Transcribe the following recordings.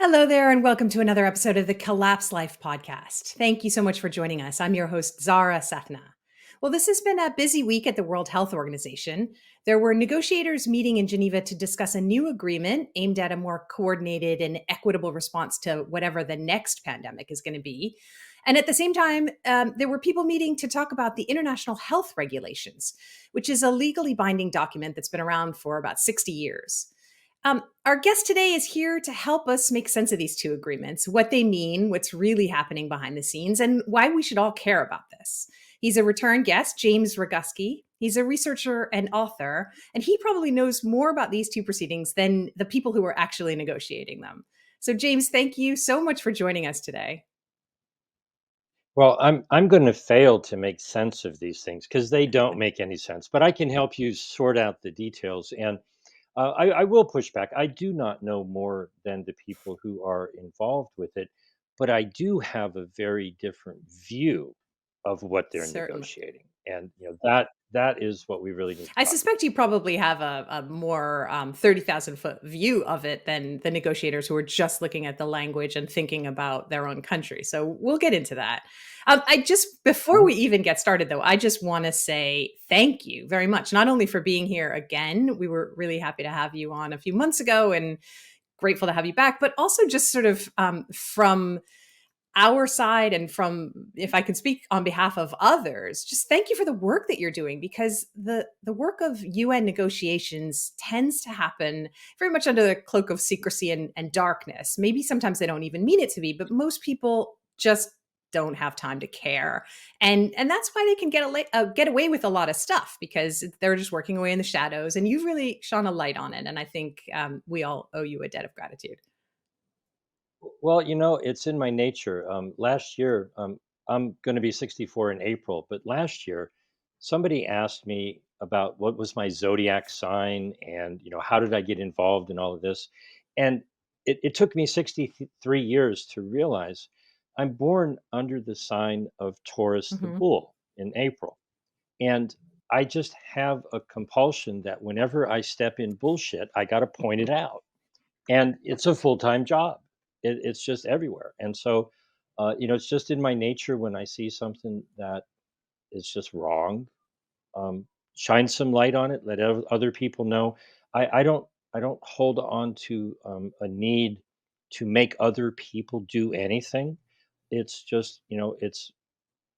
Hello there, and welcome to another episode of the Collapse Life podcast. Thank you so much for joining us. I'm your host, Zara Sethna. Well, this has been a busy week at the World Health Organization. There were negotiators meeting in Geneva to discuss a new agreement aimed at a more coordinated and equitable response to whatever the next pandemic is going to be. And at the same time, there were people meeting to talk about the International Health Regulations, which is a legally binding document that's been around for about 60 years. Our guest today is here to help us make sense of these two agreements, what they mean, what's really happening behind the scenes, and why we should all care about this. He's a return guest, James Roguski. He's a researcher and author, and he probably knows more about these two proceedings than the people who are actually negotiating them. So, James, thank you so much for joining us today. Well, I'm going to fail to make sense of these things because they don't make any sense. But I can help you sort out the details, and I will push back. I do not know more than the people who are involved with it, but I do have a very different view of what they're Certainly. negotiating, and that is what we really need to I talk about. suspect you probably have a more 30,000 foot view of it than the negotiators who are just looking at the language and thinking about their own country. So we'll get into that. Before Mhm. we even get started, though, I just want to say thank you very much, not only for being here again. We were really happy to have you on a few months ago and grateful to have you back, but also just sort of from our side and from, if I can speak on behalf of others, just thank you for the work that you're doing, because the work of UN negotiations tends to happen very much under the cloak of secrecy and darkness. Maybe sometimes they don't even mean it to be, but most people just don't have time to care, and that's why they can get away with a lot of stuff, because they're just working away in the shadows. And you've really shone a light on it, and I think we all owe you a debt of gratitude. Well, it's in my nature. Last year, I'm going to be 64 in April, but last year, somebody asked me about what was my zodiac sign and, how did I get involved in all of this? And it took me 63 years to realize I'm born under the sign of Taurus the Mhm. bull in April. And I just have a compulsion that whenever I step in bullshit, I got to point it out, and it's a full-time job. It's just everywhere, and so it's just in my nature when I see something that is just wrong. um, Shine some light on it, let other people know. I don't hold on to a need to make other people do anything. It's just, it's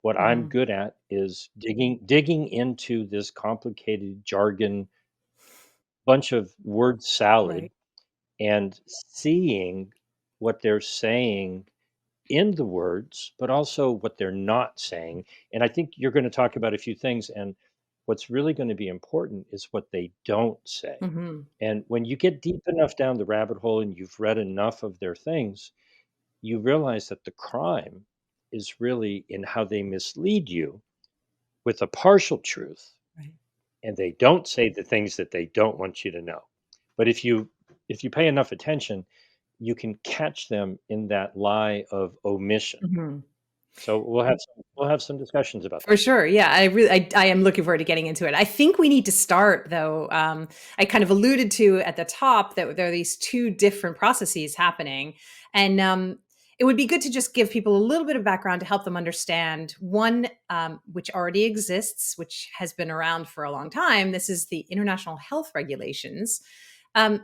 what I'm Mhm. good at is digging into this complicated jargon, bunch of word salad, Right. and seeing what they're saying in the words, but also what they're not saying. And I think you're going to talk about a few things. And what's really going to be important is what they don't say. Mhm. And when you get deep enough down the rabbit hole and you've read enough of their things, you realize that the crime is really in how they mislead you with a partial truth, Right. and they don't say the things that they don't want you to know. But if you pay enough attention, you can catch them in that lie of omission. Mhm. So we'll have some discussions about For that. sure. Yeah, I am looking forward to getting into it. I think we need to start though. I kind of alluded to at the top that there are these two different processes happening, and it would be good to just give people a little bit of background to help them understand one, which already exists, which has been around for a long time. This is the International Health Regulations.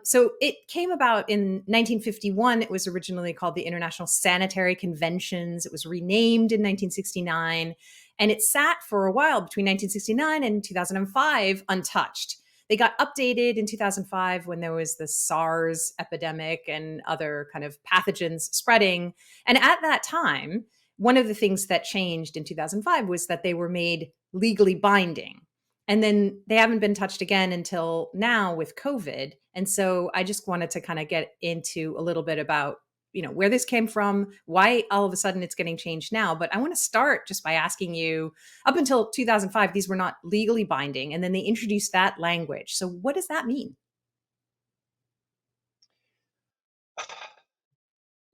So it came about in 1951. It was originally called the International Sanitary Conventions. It was renamed in 1969, and it sat for a while between 1969 and 2005 untouched. They got updated in 2005 when there was the SARS epidemic and other kind of pathogens spreading. And at that time, one of the things that changed in 2005 was that they were made legally binding. And then they haven't been touched again until now with COVID. And so I just wanted to kind of get into a little bit about, where this came from, why all of a sudden it's getting changed now. But I want to start just by asking you, up until 2005, these were not legally binding. And then they introduced that language. So what does that mean?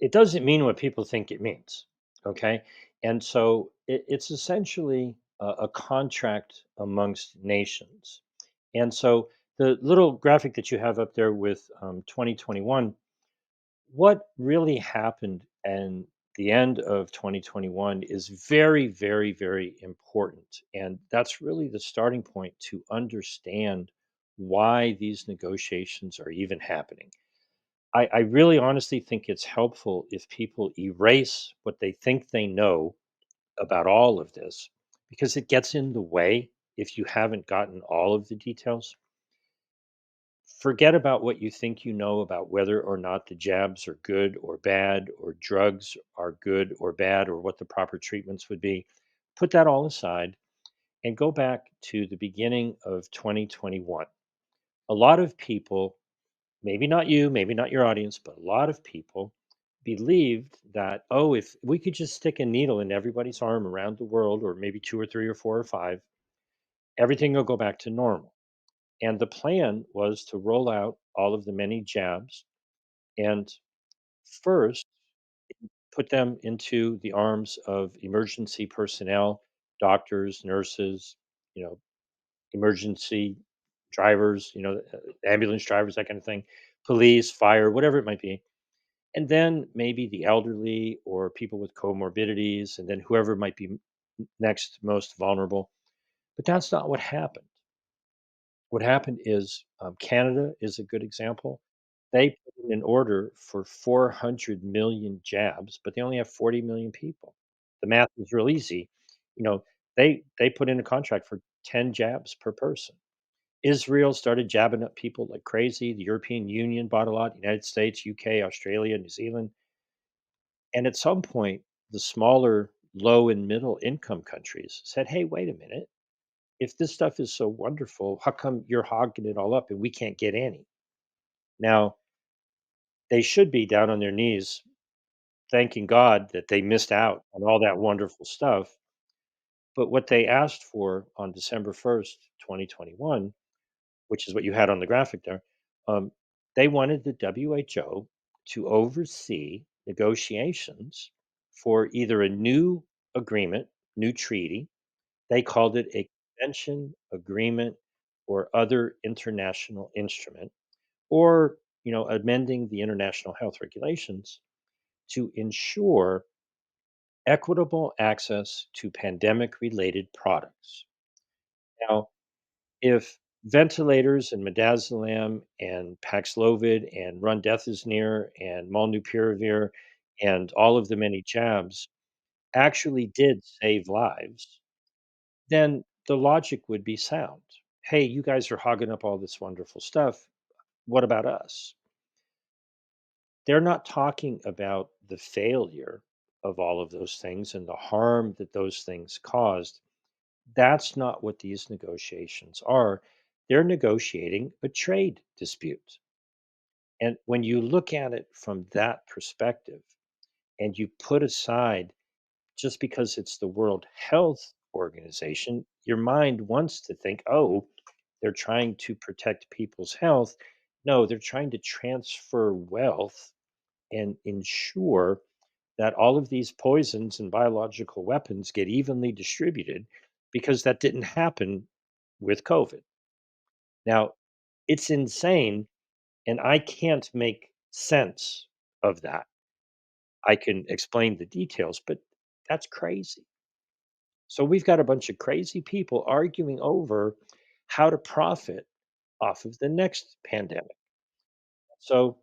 It doesn't mean what people think it means. Okay. And so it's essentially a contract amongst nations. And so the little graphic that you have up there with 2021, What really happened and the end of 2021 is very, very, very important. And that's really the starting point to understand why these negotiations are even happening. I really honestly think it's helpful if people erase what they think they know about all of this because it gets in the way if you haven't gotten all of the details. Forget about what you think you know about whether or not the jabs are good or bad, or drugs are good or bad, or what the proper treatments would be. Put that all aside and go back to the beginning of 2021. A lot of people, maybe not you, maybe not your audience, but a lot of people believed that, oh, if we could just stick a needle in everybody's arm around the world, or maybe two or three or four or five, everything will go back to normal. And the plan was to roll out all of the many jabs and first put them into the arms of emergency personnel, doctors, nurses, you know, emergency drivers, ambulance drivers, that kind of thing, police, fire, whatever it might be. And then maybe the elderly or people with comorbidities, and then whoever might be next most vulnerable. But that's not what happened. What happened is Canada is a good example. They put in an order for 400 million jabs, but they only have 40 million people. The math is real easy. You know, they put in a contract for 10 jabs per person. Israel started jabbing up people like crazy. The European Union bought a lot. The United States, UK, Australia, New Zealand, and at some point, the smaller, low and middle income countries said, "Hey, wait a minute. If this stuff is so wonderful, how come you're hogging it all up and we can't get any?" Now, they should be down on their knees thanking God that they missed out on all that wonderful stuff. But what they asked for on December 1st, 2021, which is what you had on the graphic there, um, they wanted the WHO to oversee negotiations for either a new agreement, new treaty. They called it a convention, agreement, or other international instrument, or amending the international health regulations to ensure equitable access to pandemic related products. Now, if ventilators and midazolam and Paxlovid and remdesivir and molnupiravir and all of the many jabs actually did save lives, then the logic would be sound. Hey, you guys are hogging up all this wonderful stuff. What about us? They're not talking about the failure of all of those things and the harm that those things caused. That's not what these negotiations are. They're negotiating a trade dispute. And when you look at it from that perspective and you put aside just because it's the World Health Organization, your mind wants to think, oh, they're trying to protect people's health. No, they're trying to transfer wealth and ensure that all of these poisons and biological weapons get evenly distributed because that didn't happen with COVID. Now, it's insane, and I can't make sense of that. I can explain the details, but that's crazy. So we've got a bunch of crazy people arguing over how to profit off of the next pandemic. So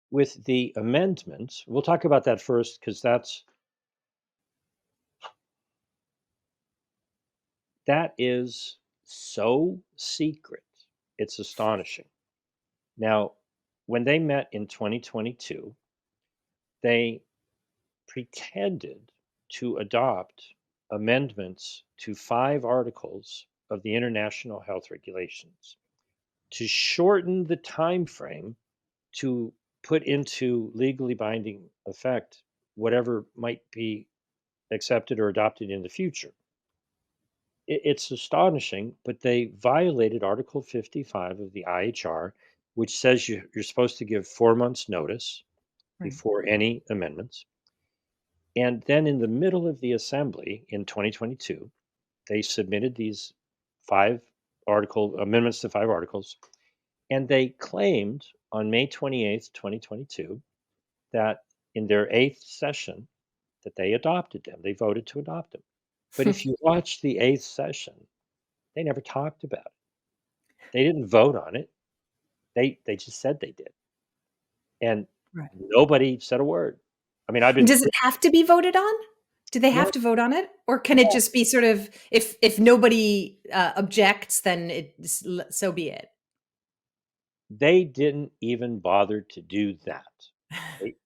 with the amendments, we'll talk about that first because that is so secret. It's astonishing. Now, when they met in 2022, they pretended to adopt amendments to 5 articles of the international health regulations to shorten the time frame to put into legally binding effect whatever might be accepted or adopted in the future. It's astonishing, but they violated Article 55 of the IHR, which says you're supposed to give 4 months' notice Right. before any amendments. And then in the middle of the assembly in 2022, they submitted these 5 article amendments to 5 articles, and they claimed on May 28th, 2022, that in their eighth session that they adopted them. They voted to adopt them. But if you watch the eighth session, they never talked about it. They didn't vote on it. They just said they did, and Right. nobody said a word. I mean, I've And been does it have to be voted on? Do they no, have to vote on it? Or can it no, just be sort of if nobody, objects, then so be it? they didn't even bother to do that.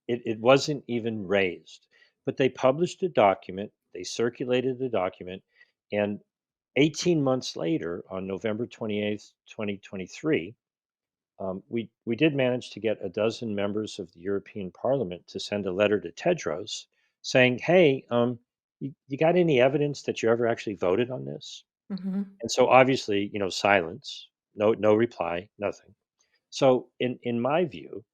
It wasn't even raised. But they published a document, they circulated the document, and 18 months later, on November 28th, 2023, we did manage to get a dozen members of the European Parliament to send a letter to Tedros saying, "Hey, you got any evidence that you ever actually voted on this?" Mhm. And so obviously, silence, no reply, nothing. So in my view,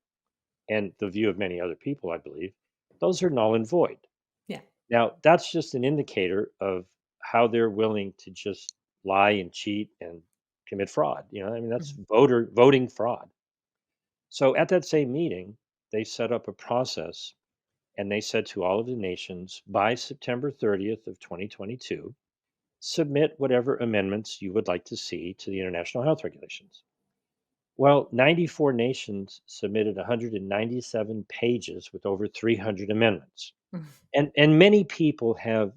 and the view of many other people, I believe, those are null and void. Yeah. Now, that's just an indicator of how they're willing to just lie and cheat and commit fraud. I mean, that's Mhm. voting fraud. So at that same meeting, they set up a process and they said to all of the nations by September 30th of 2022, submit whatever amendments you would like to see to the international health regulations. Well, 94 nations submitted 197 pages with over 300 amendments. Mhm. And many people have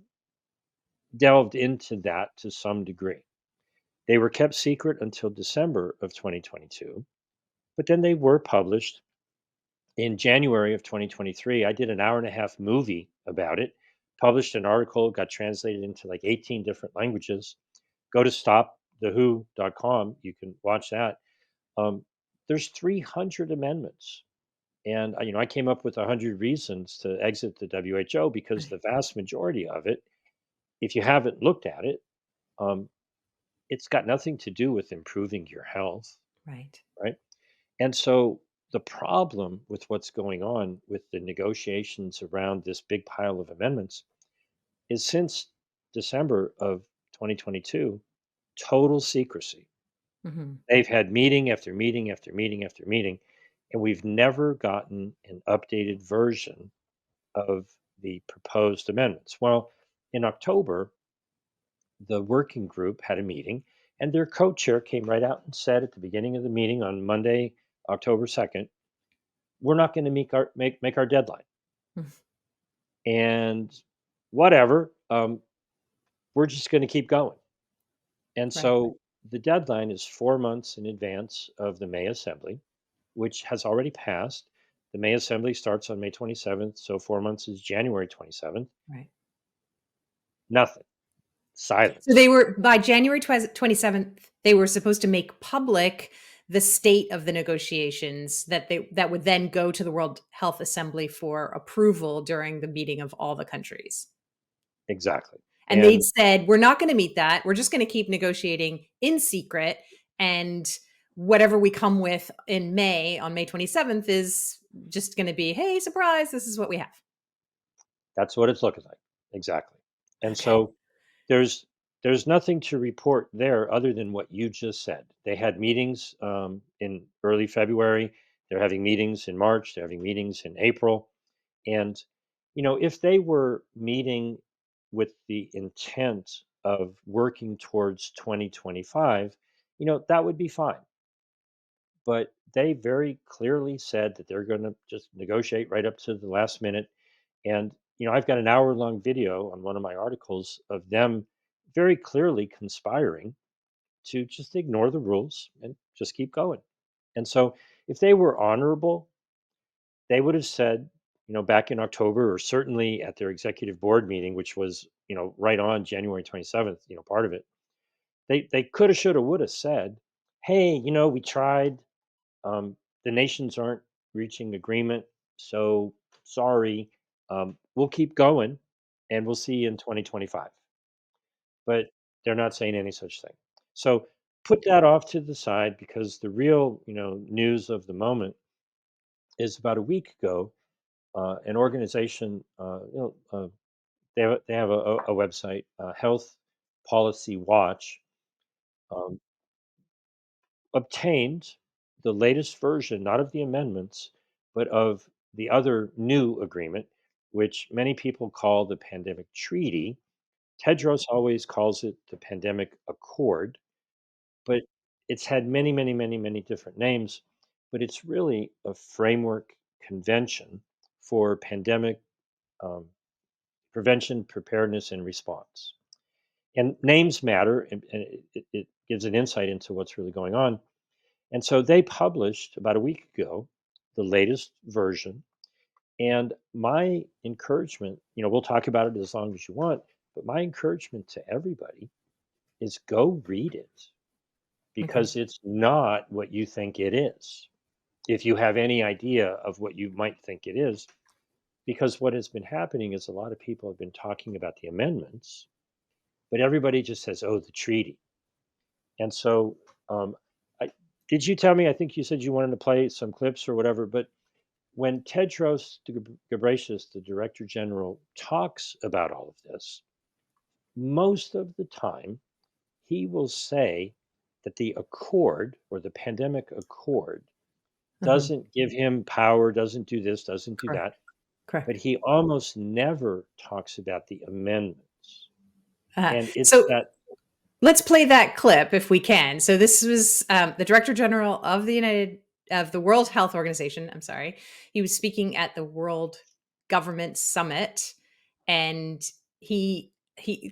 delved into that to some degree. They were kept secret until December of 2022, but then they were published in January of 2023. I did an hour and a half movie about it, published an article, got translated into like 18 different languages. Go to stopthewho.com. You can watch that. Um, there's 300 amendments. And I came up with 100 reasons to exit the WHO because Right. the vast majority of it, if you haven't looked at it, um, it's got nothing to do with improving your health, Right. right? And so the problem with what's going on with the negotiations around this big pile of amendments is since December of 2022, total secrecy. Mhm. They've had meeting after meeting after meeting after meeting, and we've never gotten an updated version of the proposed amendments. Well, in October, the working group had a meeting, and their co chair came right out and said at the beginning of the meeting on Monday, October 2nd, we're not going to make our deadline. Mhm. And whatever, we're just going to keep going. And Right. so the deadline is 4 months in advance of the May Assembly, which has already passed. The May Assembly starts on May 27th, so 4 months is January 27th. Right. Nothing, So they silence. were by January 27th, they were supposed to make public the state of the negotiations that would then go to the World Health Assembly for approval during the meeting of all the countries. Exactly. And they'd And said, "We're not gonna meet that. We're just gonna keep negotiating in secret, and whatever we come with in May, on May 27th is just gonna be, 'Hey, surprise, this is what we have.'" that's what it's looking like. Exactly. And Okay. so there's there's nothing to report there other than what you just said. They had meetings in early February. They're having meetings in March. They're having meetings in April. And if they were meeting with the intent of working towards 2025, that would be fine. But they very clearly said that they're going to just negotiate right up to the last minute. And I've got an hour-long video on one of my articles of them very clearly conspiring to just ignore the rules and just keep going. And so if they were honorable, they would have said, back in October, or certainly at their executive board meeting, which was, right on January 27th, part of it, they could have, should have, would have said, hey, we tried. The nations aren't reaching agreement. So sorry. We'll keep going and we'll see you in 2025. But they're not saying any such thing. So put that off to the side because the real, news of the moment is about a week ago, an organization, they have a website, Health Policy Watch, um, obtained the latest version, not of the amendments, but of the other new agreement, which many people call the pandemic treaty. Tedros always calls it the pandemic accord, but it's had many, many, many, many different names. But it's really a framework convention for pandemic um, prevention, preparedness, and response. And names matter, and it gives an insight into what's really going on. And so they published about a week ago the latest version. And my encouragement, we'll talk about it as long as you want, but my encouragement to everybody is go read it Okay. because it's not what you think it is. If you have any idea of what you might think it is, because what has been happening is a lot of people have been talking about the amendments, but everybody just says, oh, the treaty. And so, um, did you tell me? I think you said you wanted to play some clips or whatever. But when Tedros Ghebreyesus, the Director General, talks about all of this, most of the time he will say that the accord or the pandemic accord Uh-huh. doesn't give him power, doesn't do this, doesn't do Correct. that. But Correct. he almost never talks about the amendments. And it's So that. let's play that clip if we can. So this was the Director General of the World Health Organization. I'm sorry, he was speaking at the World Government Summit, and he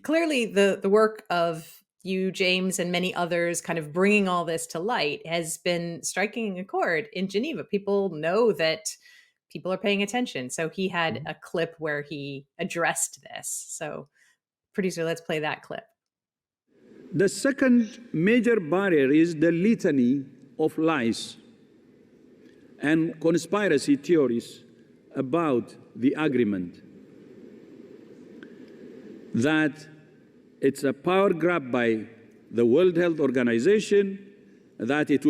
clearly the work of you, James, and many others, kind of bringing all this to light, has been striking a chord in Geneva. People know that people are paying attention. So he had Mhm. a clip where he addressed this. So, producer, let's play that clip. The second major barrier is the litany of lies and conspiracy theories about the agreement. That it's a power grab by the World Health Organization, that it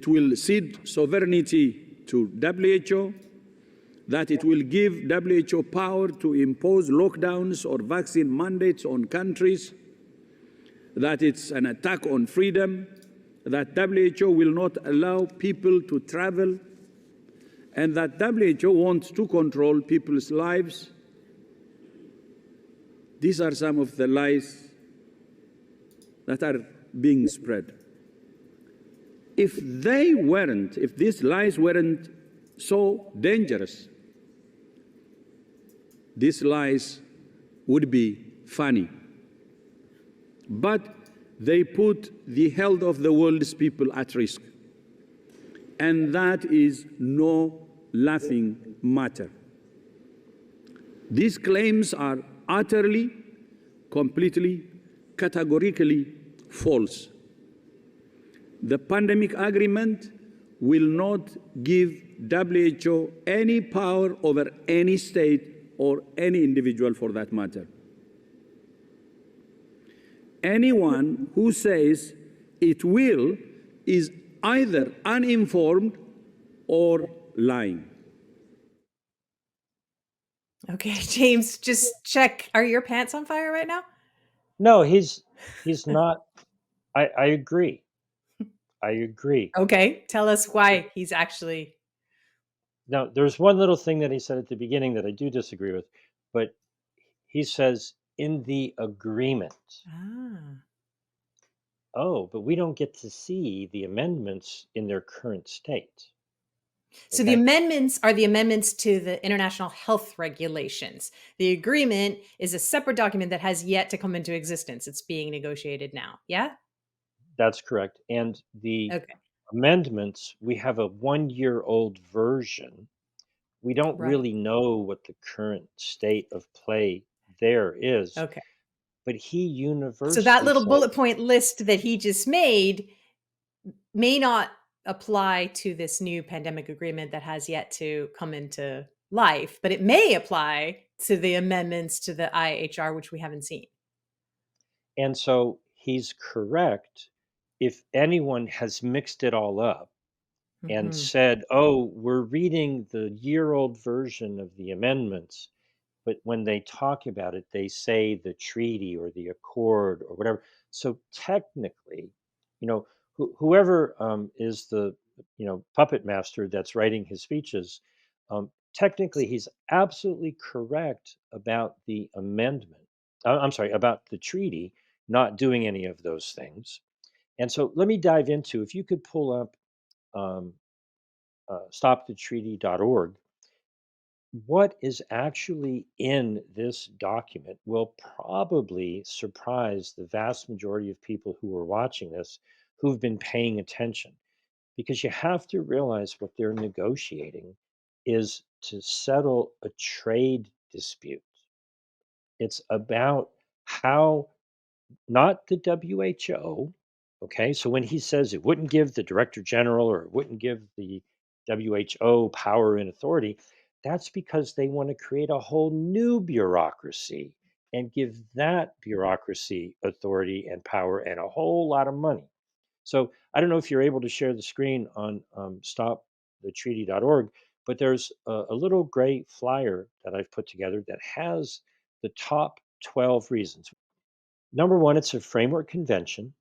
will cede sovereignty to WHO, that it will give WHO power to impose lockdowns or vaccine mandates on countries, that it's an attack on freedom, that WHO will not allow people to travel, and that WHO wants to control people's lives. These are some of the lies that are being spread. If these lies weren't so dangerous, these lies would be funny. But they put the health of the world's people at risk. And that is no laughing matter. These claims are utterly, completely, categorically false. The pandemic agreement will not give WHO any power over any state or any individual for that matter. Anyone who says it will is either uninformed or lying. Okay, James, just check. Are your pants on fire right now? No, he's not. I agree. I agree. Okay, tell us why he's actually. Now, there's one little thing that he said at the beginning that I do disagree with, but he says in the agreement. Ah. Oh, but we don't get to see the amendments in their current state. So the Okay. amendments are the amendments to the international health regulations. The agreement is a separate document that has yet to come into existence. It's being negotiated now. Yeah? That's correct. And the Okay. amendments, we have a 1 year old version. We don't Right. really know what the current state of play there is, Okay. but he So that universally little said. bullet point list that he just made may not apply to this new pandemic agreement that has yet to come into life, but it may apply to the amendments to the IHR, which we haven't seen. And so he's correct. If anyone has mixed it all up and Mhm. said, oh, we're reading the year old version of the amendments, but when they talk about it, they say the treaty or the accord or whatever. So technically, whoever is the puppet master that's writing his speeches, Technically, he's absolutely correct about the amendment. I'm sorry, about the treaty not doing any of those things. And so let me dive into, if you could pull up um, stopthetreaty.org, what is actually in this document will probably surprise the vast majority of people who are watching this who've been paying attention, because you have to realize what they're negotiating is to settle a trade dispute. It's about how, not the WHO. Okay, so when he says it wouldn't give the director general or it wouldn't give the WHO power and authority, that's because they want to create a whole new bureaucracy and give that bureaucracy authority and power and a whole lot of money. So I don't know if you're able to share the screen on stopthetreaty.org, but there's a little gray flyer that I've put together that has the top 12 reasons. Number one, it's a framework convention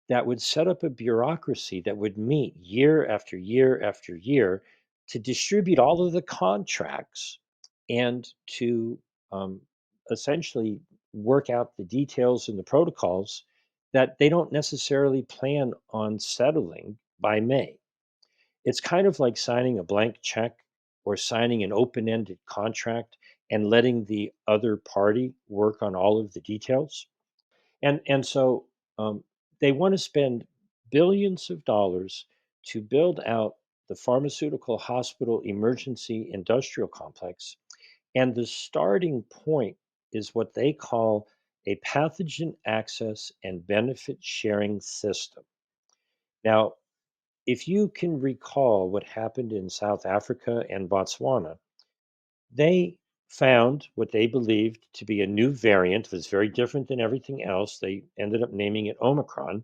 that would set up a bureaucracy that would meet year after year after year to distribute all of the contracts and to um, essentially work out the details and the protocols that they don't necessarily plan on settling by May. It's kind of like signing a blank check or signing an open ended contract and letting the other party work on all of the details. And so they want to spend billions of dollars to build out the pharmaceutical hospital emergency industrial complex. And the starting point is what they call a pathogen access and benefit sharing system. Now, if you can recall what happened in South Africa and Botswana, they found what they believed to be a new variant. It was very different than everything else. They ended up naming it Omicron.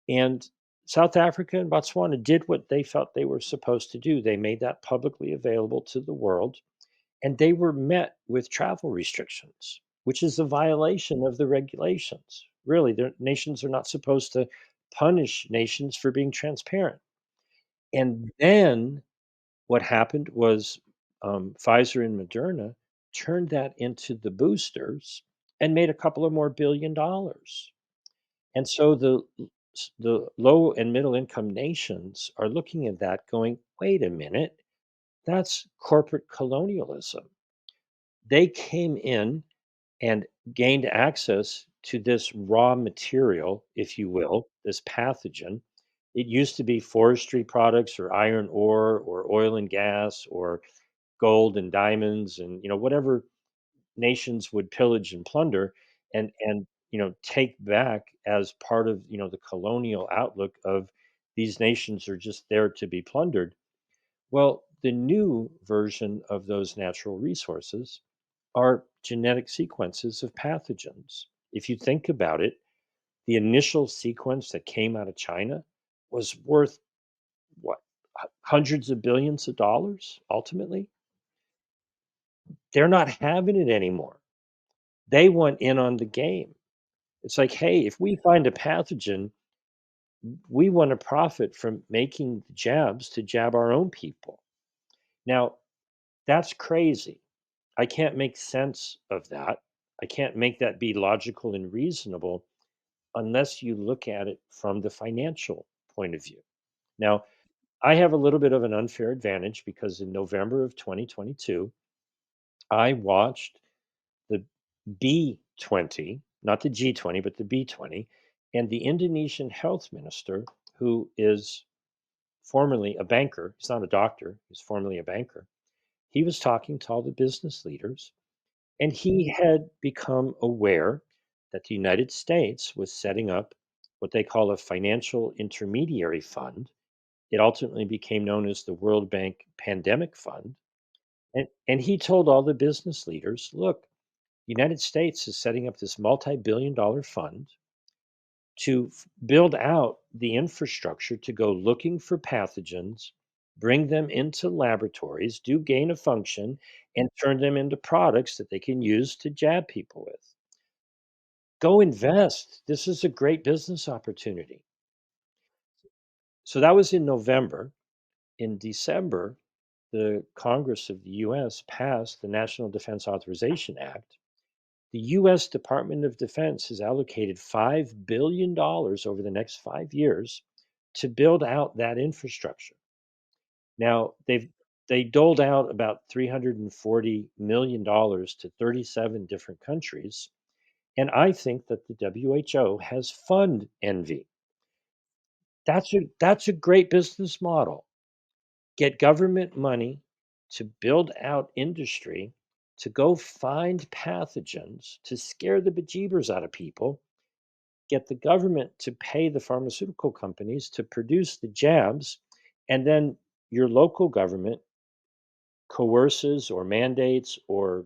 And South Africa and Botswana did what they felt they were supposed to do. They made that publicly available to the world, and they were met with travel restrictions, which is a violation of the regulations. Really, their nations are not supposed to punish nations for being transparent. And then what happened was Pfizer and Moderna turned that into the boosters and made a couple of more $1 billion. And so the low and middle income nations are looking at that going, wait a minute, that's corporate colonialism. They came in and gained access to this raw material, if you will, this pathogen. It used to be forestry products or iron ore or oil and gas or gold and diamonds and whatever nations would pillage and plunder and take back as part of the colonial outlook of these nations are just there to be plundered. Well, the new version of those natural resources are genetic sequences of pathogens. If you think about it, the initial sequence that came out of China was worth what, hundreds of billions of dollars ultimately. They're not having it anymore. They want in on the game. It's like, hey, if we find a pathogen, we want to profit from making jabs to jab our own people. Now, that's crazy. I can't make sense of that. I can't make that be logical and reasonable unless you look at it from the financial point of view. Now, I have a little bit of an unfair advantage because in November of 2022, I watched the B20, not the G20, but the B20, and the Indonesian health minister, who is formerly a banker, he's not a doctor, he's formerly a banker. He was talking to all the business leaders, and he had become aware that the United States was setting up what they call a financial intermediary fund. It ultimately became known as the World Bank Pandemic Fund. And he told all the business leaders, look, the United States is setting up this multi-billion-dollar fund to build out the infrastructure to go looking for pathogens, bring them into laboratories, do gain of function, and turn them into products that they can use to jab people with. Go invest. This is a great business opportunity. So that was in November. In December, the Congress of the US passed the National Defense Authorization Act, the US Department of Defense has allocated $5 billion over the next 5 years to build out that infrastructure. Now, they doled out about $340 million to 37 different countries, and I think that the WHO has fund envy. That's a great business model. Get government money to build out industry, to go find pathogens, to scare the bejeebers out of people, get the government to pay the pharmaceutical companies to produce the jabs, and then your local government coerces or mandates or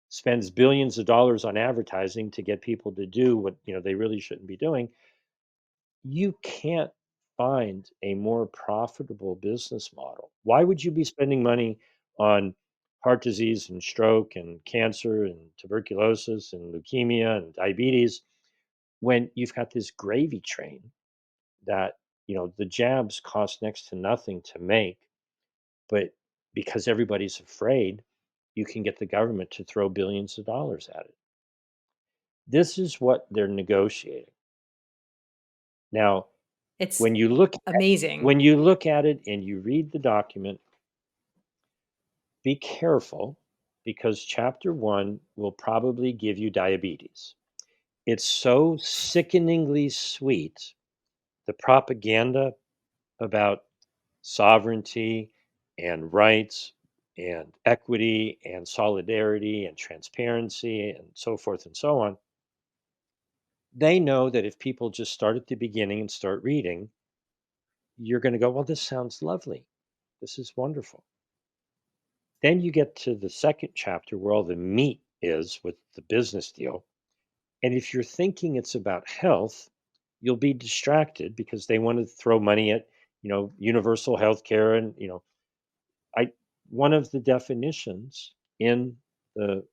spends billions of dollars on advertising to get people to do what they really shouldn't be doing. You can't find a more profitable business model. Why would you be spending money on heart disease and stroke and cancer and tuberculosis and leukemia and diabetes when you've got this gravy train that, the jabs cost next to nothing to make, but because everybody's afraid, you can get the government to throw billions of dollars at it. This is what they're negotiating. Now, It's when you look amazing. when you look at it and you read the document, be careful because chapter 1 will probably give you diabetes. It's so sickeningly sweet, the propaganda about sovereignty and rights and equity and solidarity and transparency and so forth and so on. They know that if people just start at the beginning and start reading, you're going to go, well, this sounds lovely. This is wonderful. Then you get to the second chapter where all the meat is with the business deal. And if you're thinking it's about health, you'll be distracted because they want to throw money at, universal health care. And, I one of the definitions in the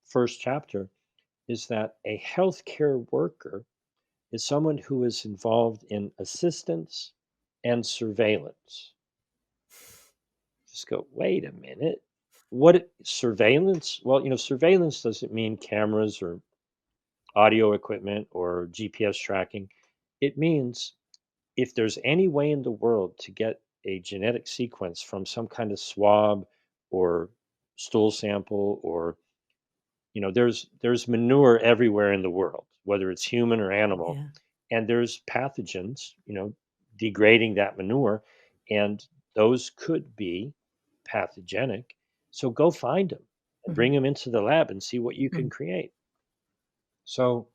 first chapter is that a healthcare worker is someone who is involved in assistance and surveillance. Just go, wait a minute. Surveillance? Well, surveillance doesn't mean cameras or audio equipment or GPS tracking. It means if there's any way in the world to get a genetic sequence from some kind of swab or stool sample or there's manure everywhere in the world, whether it's human or animal, Yeah. and there's pathogens, degrading that manure, and those could be pathogenic. So go find them and Mhm. bring them into the lab and see what you can Mhm. create. So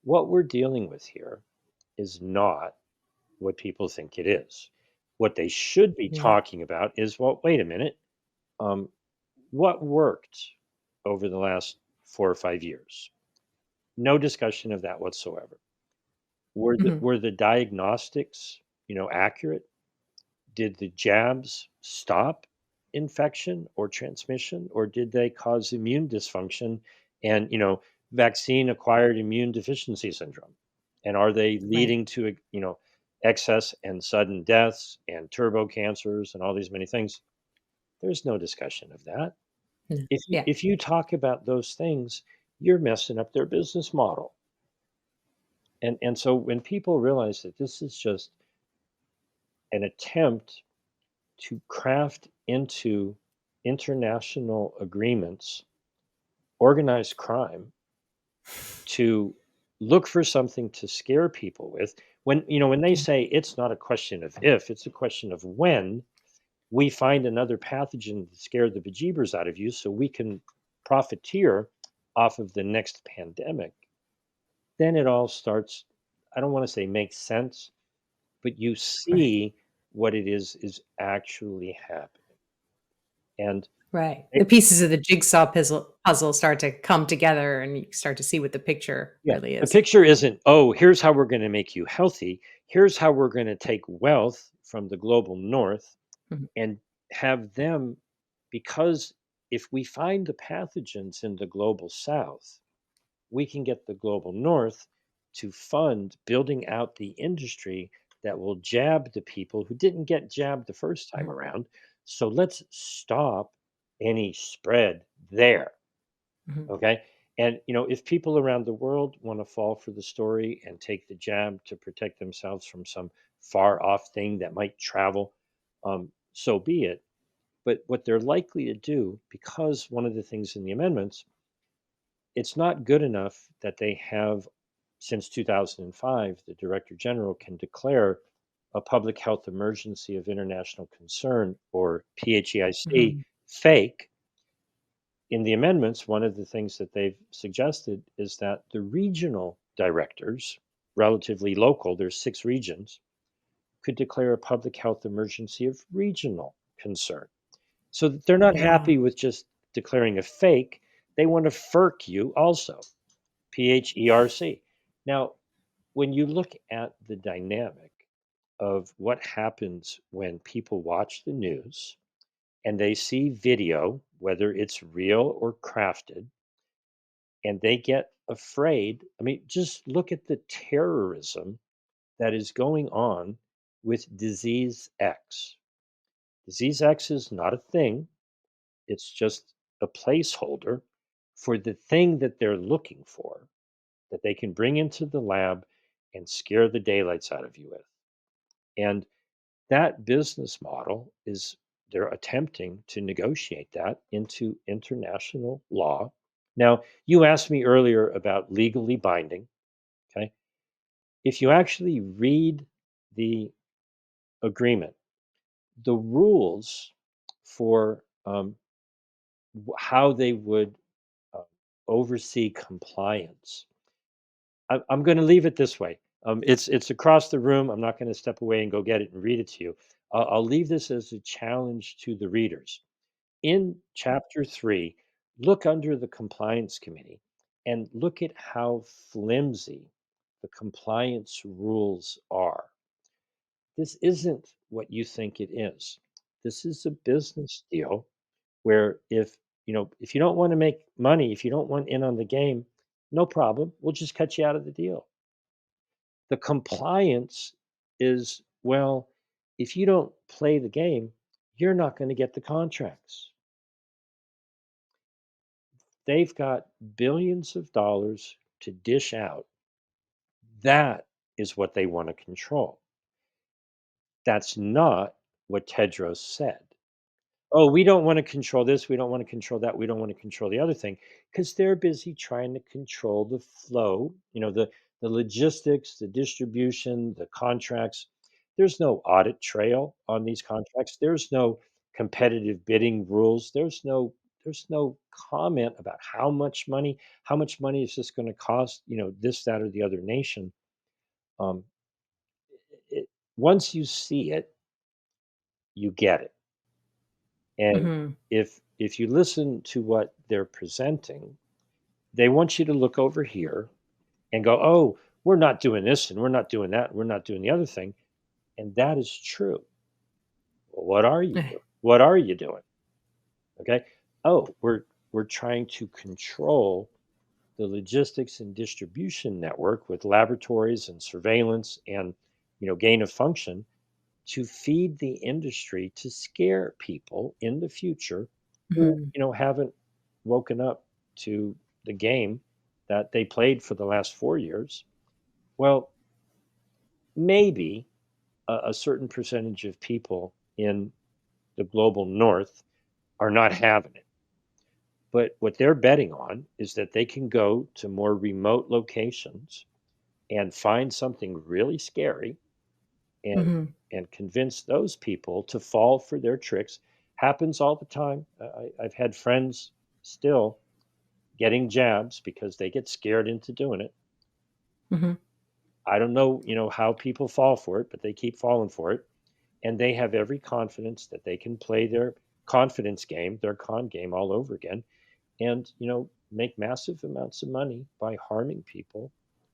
what we're dealing with here is not what people think it is. What they should be Yeah. talking about is, well, wait a minute, um, what worked over the last 4 or 5 years? No discussion of that whatsoever. Were the Mhm. were the diagnostics, accurate? Did the jabs stop infection or transmission, or did they cause immune dysfunction and, vaccine acquired immune deficiency syndrome? And are they Right. leading to, excess and sudden deaths and turbo cancers and all these many things? There's no discussion of that. Mm. If you Yeah. if you talk about those things, you're messing up their business model. And so when people realize that this is just an attempt to craft into international agreements organized crime, to look for something to scare people with, when they Yeah. say it's not a question of if, it's a question of when we find another pathogen to scare the bejeebers out of you so we can profiteer off of the next pandemic, then it all starts, I don't want to say makes sense, but you Right. see what it is actually happening. And Right. The it, pieces of the jigsaw puzzle start to come together, and you start to see what the picture yeah, really the is. picture isn't, oh, here's how we're going to make you healthy. Here's how we're going to take wealth from the global north Mhm. and have them, because if we find the pathogens in the global south, we can get the global north to fund building out the industry that will jab the people who didn't get jabbed the first time Mhm. around So let's stop any spread there. Mhm. Okay. And, if people around the world want to fall for the story and take the jab to protect themselves from some far off thing that might travel, so be it. But what they're likely to do, because one of the things in the amendments, it's not good enough that they have, since 2005, the Director General can declare a public health emergency of international concern, or PHEIC, Mhm. fake. In the amendments, one of the things that they've suggested is that the regional directors, relatively local, there's 6 regions, could declare a public health emergency of regional concern. So that they're not Yeah. happy with just declaring a fake. They want to FERC you also, PHERC. Now, when you look at the dynamic of what happens when people watch the news and they see video, whether it's real or crafted, and they get afraid. I mean, just look at the terrorism that is going on with disease X. Disease X is not a thing, it's just a placeholder for the thing that they're looking for, that they can bring into the lab and scare the daylights out of you with. And that business model is, they're attempting to negotiate that into international law. Now, you asked me earlier about legally binding. Okay. If you actually read the agreement, the rules for how they would uh, oversee compliance, I'm going to leave it this way. It's across the room. I'm not going to step away and go get it and read it to you. I'll leave this as a challenge to the readers. In chapter 3, look under the compliance committee and look at how flimsy the compliance rules are. This isn't what you think it is. This is a business deal where, if you don't want to make money, if you don't want in on the game, no problem. We'll just cut you out of the deal. The compliance is, well, if you don't play the game, you're not going to get the contracts. They've got billions of dollars to dish out. That is what they want to control. That's not what Tedros said. Oh, we don't want to control this. We don't want to control that. We don't want to control the other thing, because they're busy trying to control the flow, the logistics, the distribution, the contracts. There's no audit trail on these contracts. There's no competitive bidding rules. There's no comment about how much money is this going to cost, this, that, or the other nation. Um, it, Once you see it, you get it. And Mhm. if you listen to what they're presenting, they want you to look over here and go, "Oh, we're not doing this and we're not doing that, and we're not doing the other thing." And that is true. Well, what are you Eh, doing? What are you doing? Okay? Oh, we're trying to control the logistics and distribution network with laboratories and surveillance and, gain of function, to feed the industry, to scare people in the future who, Mhm. haven't woken up to the game that they played for the last 4 years. Well, maybe a certain percentage of people in the global north are not having it. But what they're betting on is that they can go to more remote locations and find something really scary, and Mhm. convince those people to fall for their tricks. Happens all the time. I've had friends still getting jabs because they get scared into doing it. Mhm. I don't know, how people fall for it, but they keep falling for it, and they have every confidence that they can play their confidence game, their con game, all over again, and, make massive amounts of money by harming people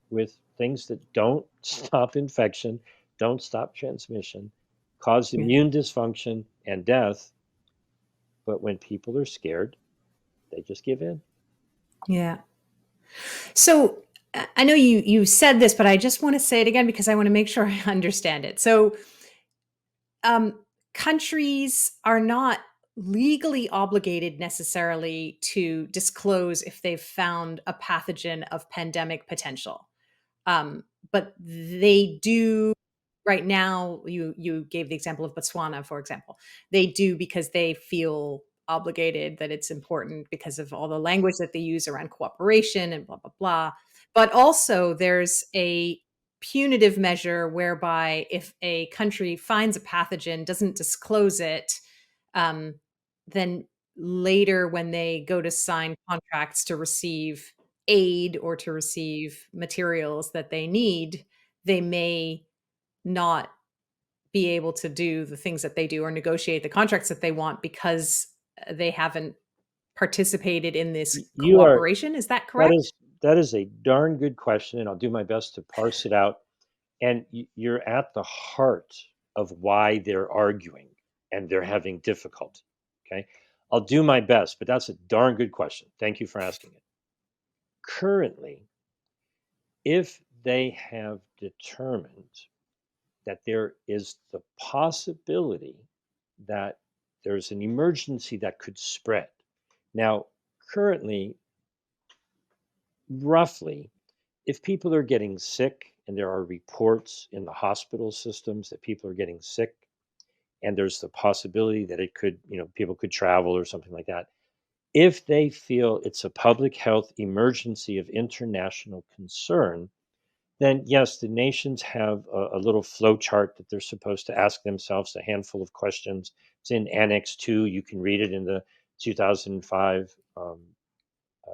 with things that don't stop infection, don't stop transmission, cause Yeah. immune dysfunction and death. But when people are scared, they just give in. Yeah. So I know you said this, but I just want to say it again because I want to make sure I understand it. So um, countries are not legally obligated necessarily to disclose if they've found a pathogen of pandemic potential. But they do right now. You gave the example of Botswana, for example. They do because they feel obligated, that it's important because of all the language that they use around cooperation and blah blah blah. But also there's a punitive measure whereby if a country finds a pathogen, doesn't disclose it, um, then later when they go to sign contracts to receive aid or to receive materials that they need, they may not be able to do the things that they do or negotiate the contracts that they want because they haven't participated in this You are cooperation. Is that that correct? is that is a darn good question, and I'll do my best to parse it out. And you're at the heart of why they're arguing and they're having difficulty. Okay, I'll do my best, but that's a darn good question. Thank you for asking it. Currently, if they have determined that there is the possibility that there's an emergency that could spread. Now, currently, roughly, if people are getting sick and there are reports in the hospital systems that people are getting sick and there's the possibility that it could, people could travel or something like that. If they feel it's a public health emergency of international concern, then yes, the nations have a little flow chart that they're supposed to ask themselves, a handful of questions. It's in Annex 2. You can read it in the 2005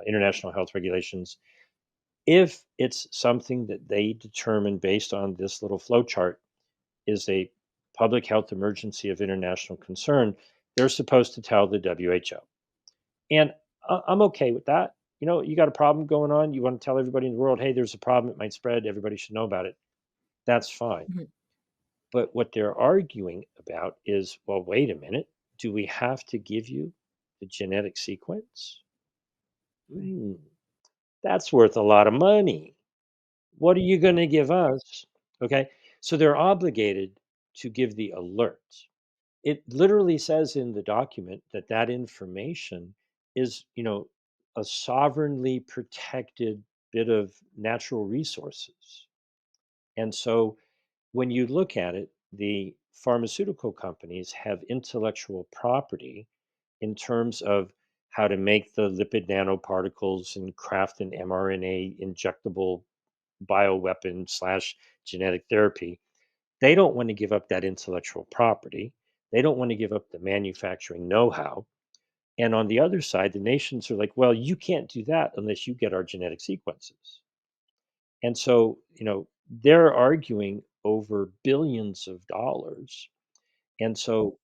International Health Regulations. If it's something that they determine based on this little flow chart is a public health emergency of international concern, they're supposed to tell the WHO. And I'm okay with that. You got a problem going on. You want to tell everybody in the world, hey, there's a problem. It might spread. Everybody should know about it. That's fine. Mhm. But what they're arguing about is, well, wait a minute. Do we have to give you the genetic sequence? Right. Hmm, that's worth a lot of money. What are you going to give us? Okay. So they're obligated to give the alert. It literally says in the document that that information is, a sovereignly protected bit of natural resources. And so when you look at it, the pharmaceutical companies have intellectual property in terms of how to make the lipid nanoparticles and craft an mRNA injectable bioweapon slash genetic therapy. They don't want to give up that intellectual property. They don't want to give up the manufacturing know how. And on the other side, the nations are like, well, you can't do that unless you get our genetic sequences. And so, they're arguing over billions of dollars. And so,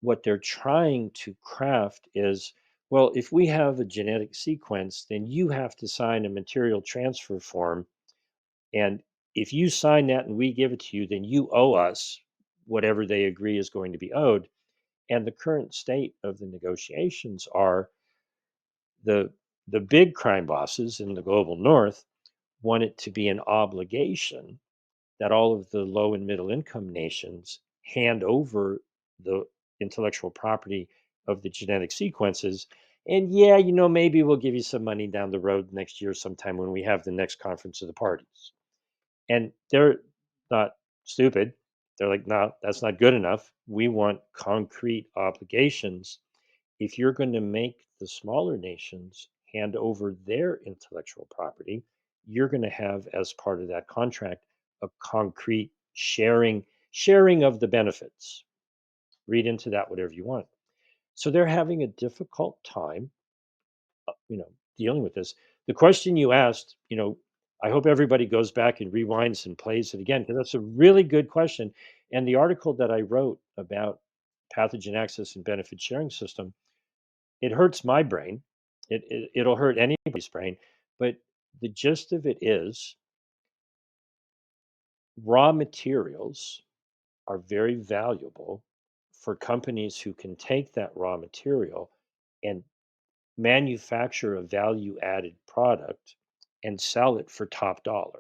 what they're trying to craft is, well, if we have a genetic sequence, then you have to sign a material transfer form. And if you sign that and we give it to you, then you owe us whatever they agree is going to be owed. And the current state of the negotiations are the big crime bosses in the global north want it to be an obligation that all of the low and middle income nations hand over the intellectual property of the genetic sequences. And yeah, maybe we'll give you some money down the road next year sometime when we have the next conference of the parties. And they're not stupid. They're like, no, that's not good enough. We want concrete obligations. If you're going to make the smaller nations hand over their intellectual property, you're going to have as part of that contract a concrete sharing of the benefits. Read into that whatever you want. So they're having a difficult time, dealing with this. The question you asked, I hope everybody goes back and rewinds and plays it again because that's a really good question. And the article that I wrote about pathogen access and benefit sharing system, it hurts my brain. It'll hurt anybody's brain, but the gist of it is raw materials are very valuable for companies who can take that raw material and manufacture a value added product and sell it for top dollar.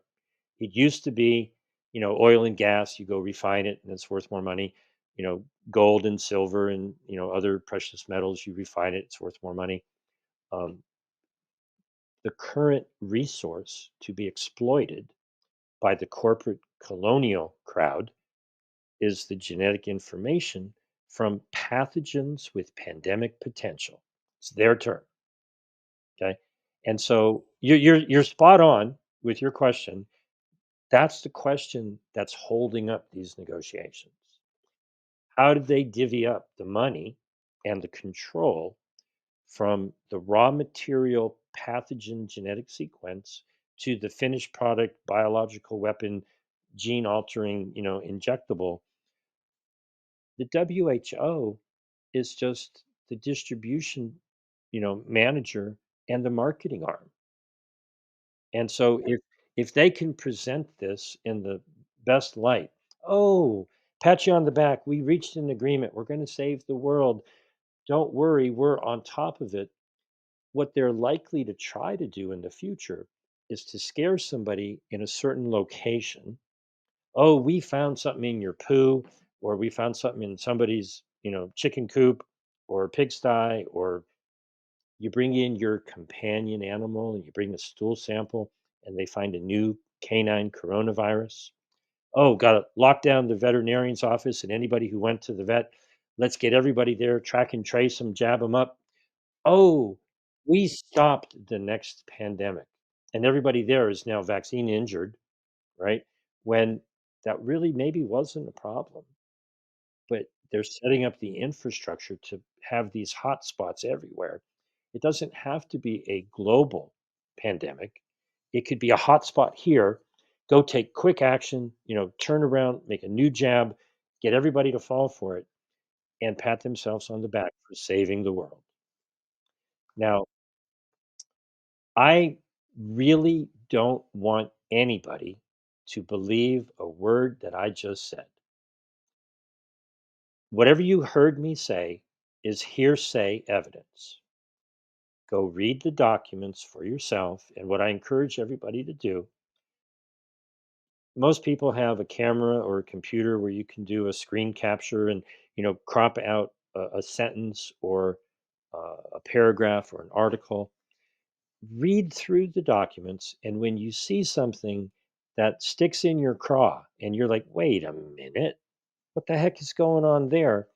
It used to be, oil and gas, you go refine it and it's worth more money. gold and silver and other precious metals. You refine it, it's worth more money. Um, the current resource to be exploited by the corporate colonial crowd is the genetic information from pathogens with pandemic potential. It's their term. Okay. And so you're spot on with your question. That's the question that's holding up these negotiations. How did they divvy up the money and the control from the raw material pathogen genetic sequence to the finished product biological weapon gene altering, injectable? The WHO is just the distribution, manager and the marketing arm. And so if they can present this in the best light, oh, pat you on the back, we reached an agreement, we're going to save the world. Don't worry, we're on top of it. What they're likely to try to do in the future is to scare somebody in a certain location. Oh, we found something in your poo, or we found something in somebody's, chicken coop or pigsty, or you bring in your companion animal and you bring a stool sample and they find a new canine coronavirus. Oh, got to lock down the veterinarian's office and anybody who went to the vet. Let's get everybody there, track and trace them, jab them up. Oh, we stopped the next pandemic. And everybody there is now vaccine injured, right? When that really maybe wasn't a problem, but they're setting up the infrastructure to have these hot spots everywhere. It doesn't have to be a global pandemic. It could be a hot spot here. Go take quick action, turn around, make a new jab, get everybody to fall for it, and pat themselves on the back for saving the world. Now, I really don't want anybody to believe a word that I just said. Whatever you heard me say is hearsay evidence. Go read the documents for yourself. And what I encourage everybody to do, most people have a camera or a computer where you can do a screen capture and, crop out a sentence or a paragraph or an article. Read through the documents. And when you see something that sticks in your craw and you're like, wait a minute, what the heck is going on there?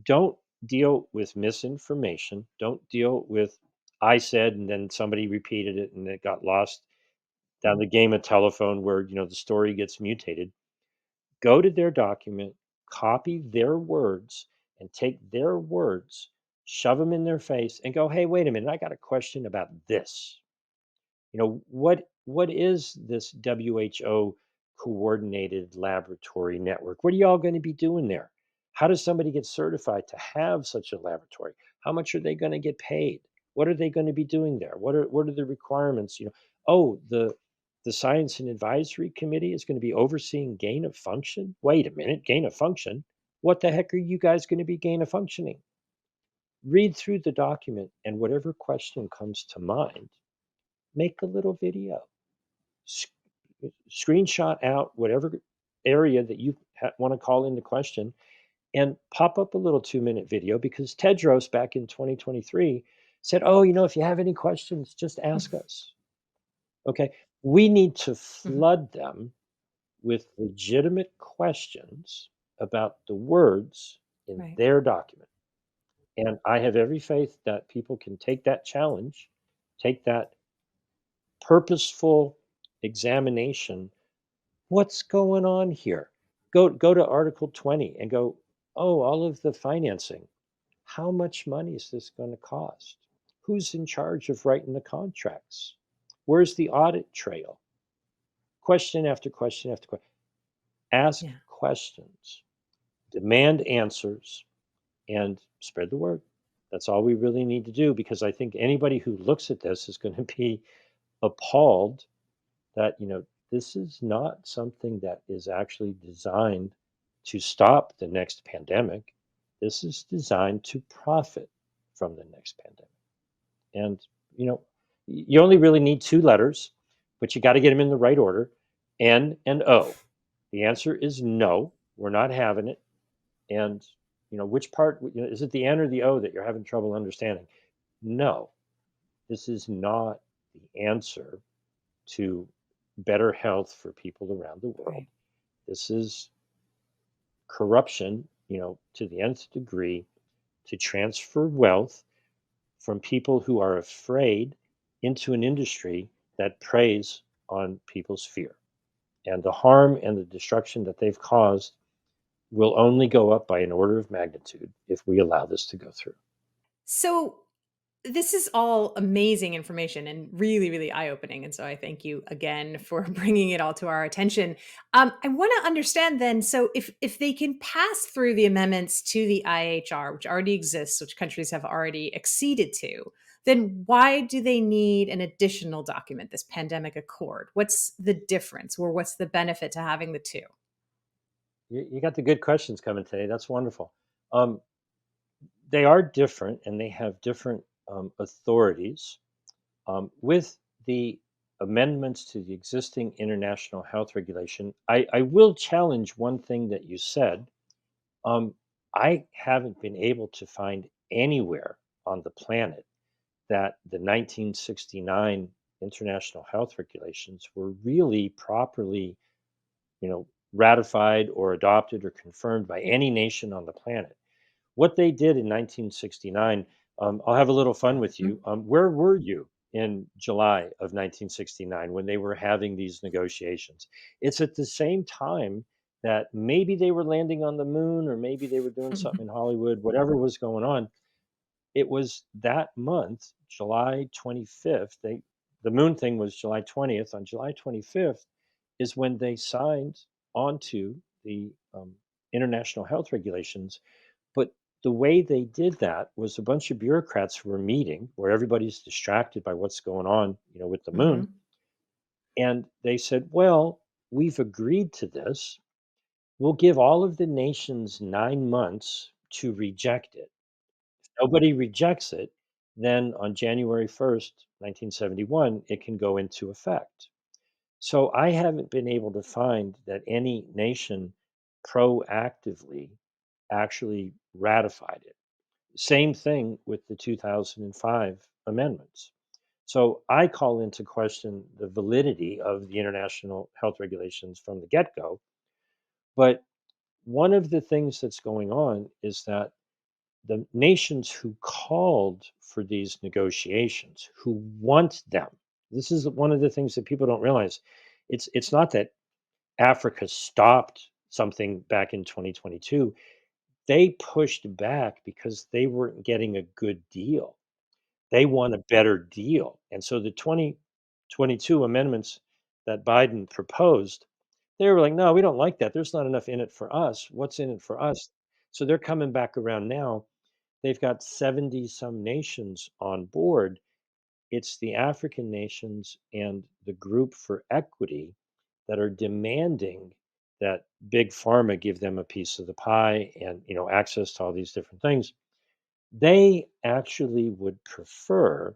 Don't deal with misinformation. Don't deal with I said and then somebody repeated it and it got lost down the game of telephone where the story gets mutated. Go to their document, copy their words, and take their words, shove them in their face, and go, "Hey, wait a minute! I got a question about this. What is this WHO coordinated laboratory network? What are y'all going to be doing there? How does somebody get certified to have such a laboratory? How much are they going to get paid? What are they going to be doing there? What are the requirements? Oh, the science and advisory committee is going to be overseeing gain of function. Wait a minute, gain of function. What the heck are you guys going to be gain of functioning? Read through the document, and whatever question comes to mind, make a little video. S- Screenshot out whatever area that you want to call into question and pop up a little 2-minute video, because Tedros back in 2023 said, "Oh, if you have any questions, just ask us." Okay. We need to Mhm. flood them with legitimate questions about the words in Right. their document. And I have every faith that people can take that challenge, take that purposeful examination. What's going on here? Go to Article 20 and go, oh, all of the financing. How much money is this going to cost? Who's in charge of writing the contracts? Where's the audit trail? Question after question after question. Ask Yeah. questions, demand answers, and spread the word. That's all we really need to do, because I think anybody who looks at this is going to be appalled that this is not something that is actually designed to stop the next pandemic. This is designed to profit from the next pandemic. And you know you only really need two letters, but you got to get them in the right order. N and O. The answer is no, we're not having it. And which part, is it the N or the O that you're having trouble understanding? No, this is not the answer to better health for people around the world. Right. This is corruption, to the nth degree, to transfer wealth from people who are afraid into an industry that preys on people's fear. And the harm and the destruction that they've caused will only go up by an order of magnitude if we allow this to go through. So this is all amazing information and really, really eye opening. And so I thank you again for bringing it all to our attention. I want to understand then. So if they can pass through the amendments to the IHR, which already exists, which countries have already acceded to, then why do they need an additional document, this pandemic accord? What's the difference, or what's the benefit to having the two? You got the good questions coming today. That's wonderful. Um, they are different and they have different authorities. With the amendments to the existing international health regulation, I will challenge one thing that you said. Um, I haven't been able to find anywhere on the planet that the 1969 international health regulations were really properly, ratified or adopted or confirmed by any nation on the planet. What they did in 1969, I'll have a little fun with Mhm. you. Where were you in July of 1969 when they were having these negotiations? It's at the same time that maybe they were landing on the moon or maybe they were doing something in Hollywood, whatever was going on. It was that month, July 25th. The moon thing was July 20th. On July 25th is when they signed onto the international health regulations. But the way they did that was a bunch of bureaucrats who were meeting where everybody's distracted by what's going on, with the moon. Mhm. And they said, well, we've agreed to this. We'll give all of the nations 9 months to reject it. If nobody rejects it, then on January 1st, 1971, it can go into effect. So I haven't been able to find that any nation proactively actually ratified it. Same thing with the 2005 amendments. So I call into question the validity of the international health regulations from the get go. But one of the things that's going on is that the nations who called for these negotiations, who want them, this is one of the things that people don't realize. It's not that Africa stopped something back in 2022. They pushed back because they weren't getting a good deal. They want a better deal. And so the 2022 amendments that Biden proposed, they were like, no, we don't like that. There's not enough in it for us. What's in it for us? So they're coming back around now. They've got 70 some nations on board. It's the African nations and the Group for Equity that are demanding that big pharma give them a piece of the pie and access to all these different things. They actually would prefer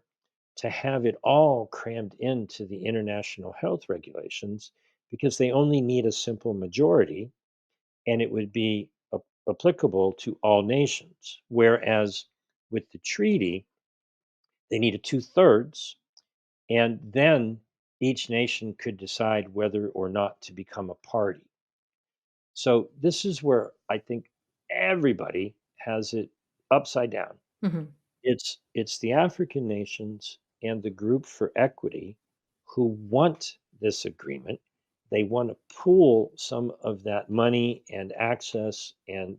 to have it all crammed into the international health regulations because they only need a simple majority and it would be applicable to all nations. Whereas with the treaty, they need a two-thirds, and then each nation could decide whether or not to become a party. So this is where I think everybody has it upside down. Mhm. It's the African nations and the Group for Equity who want this agreement. They want to pool some of that money and access and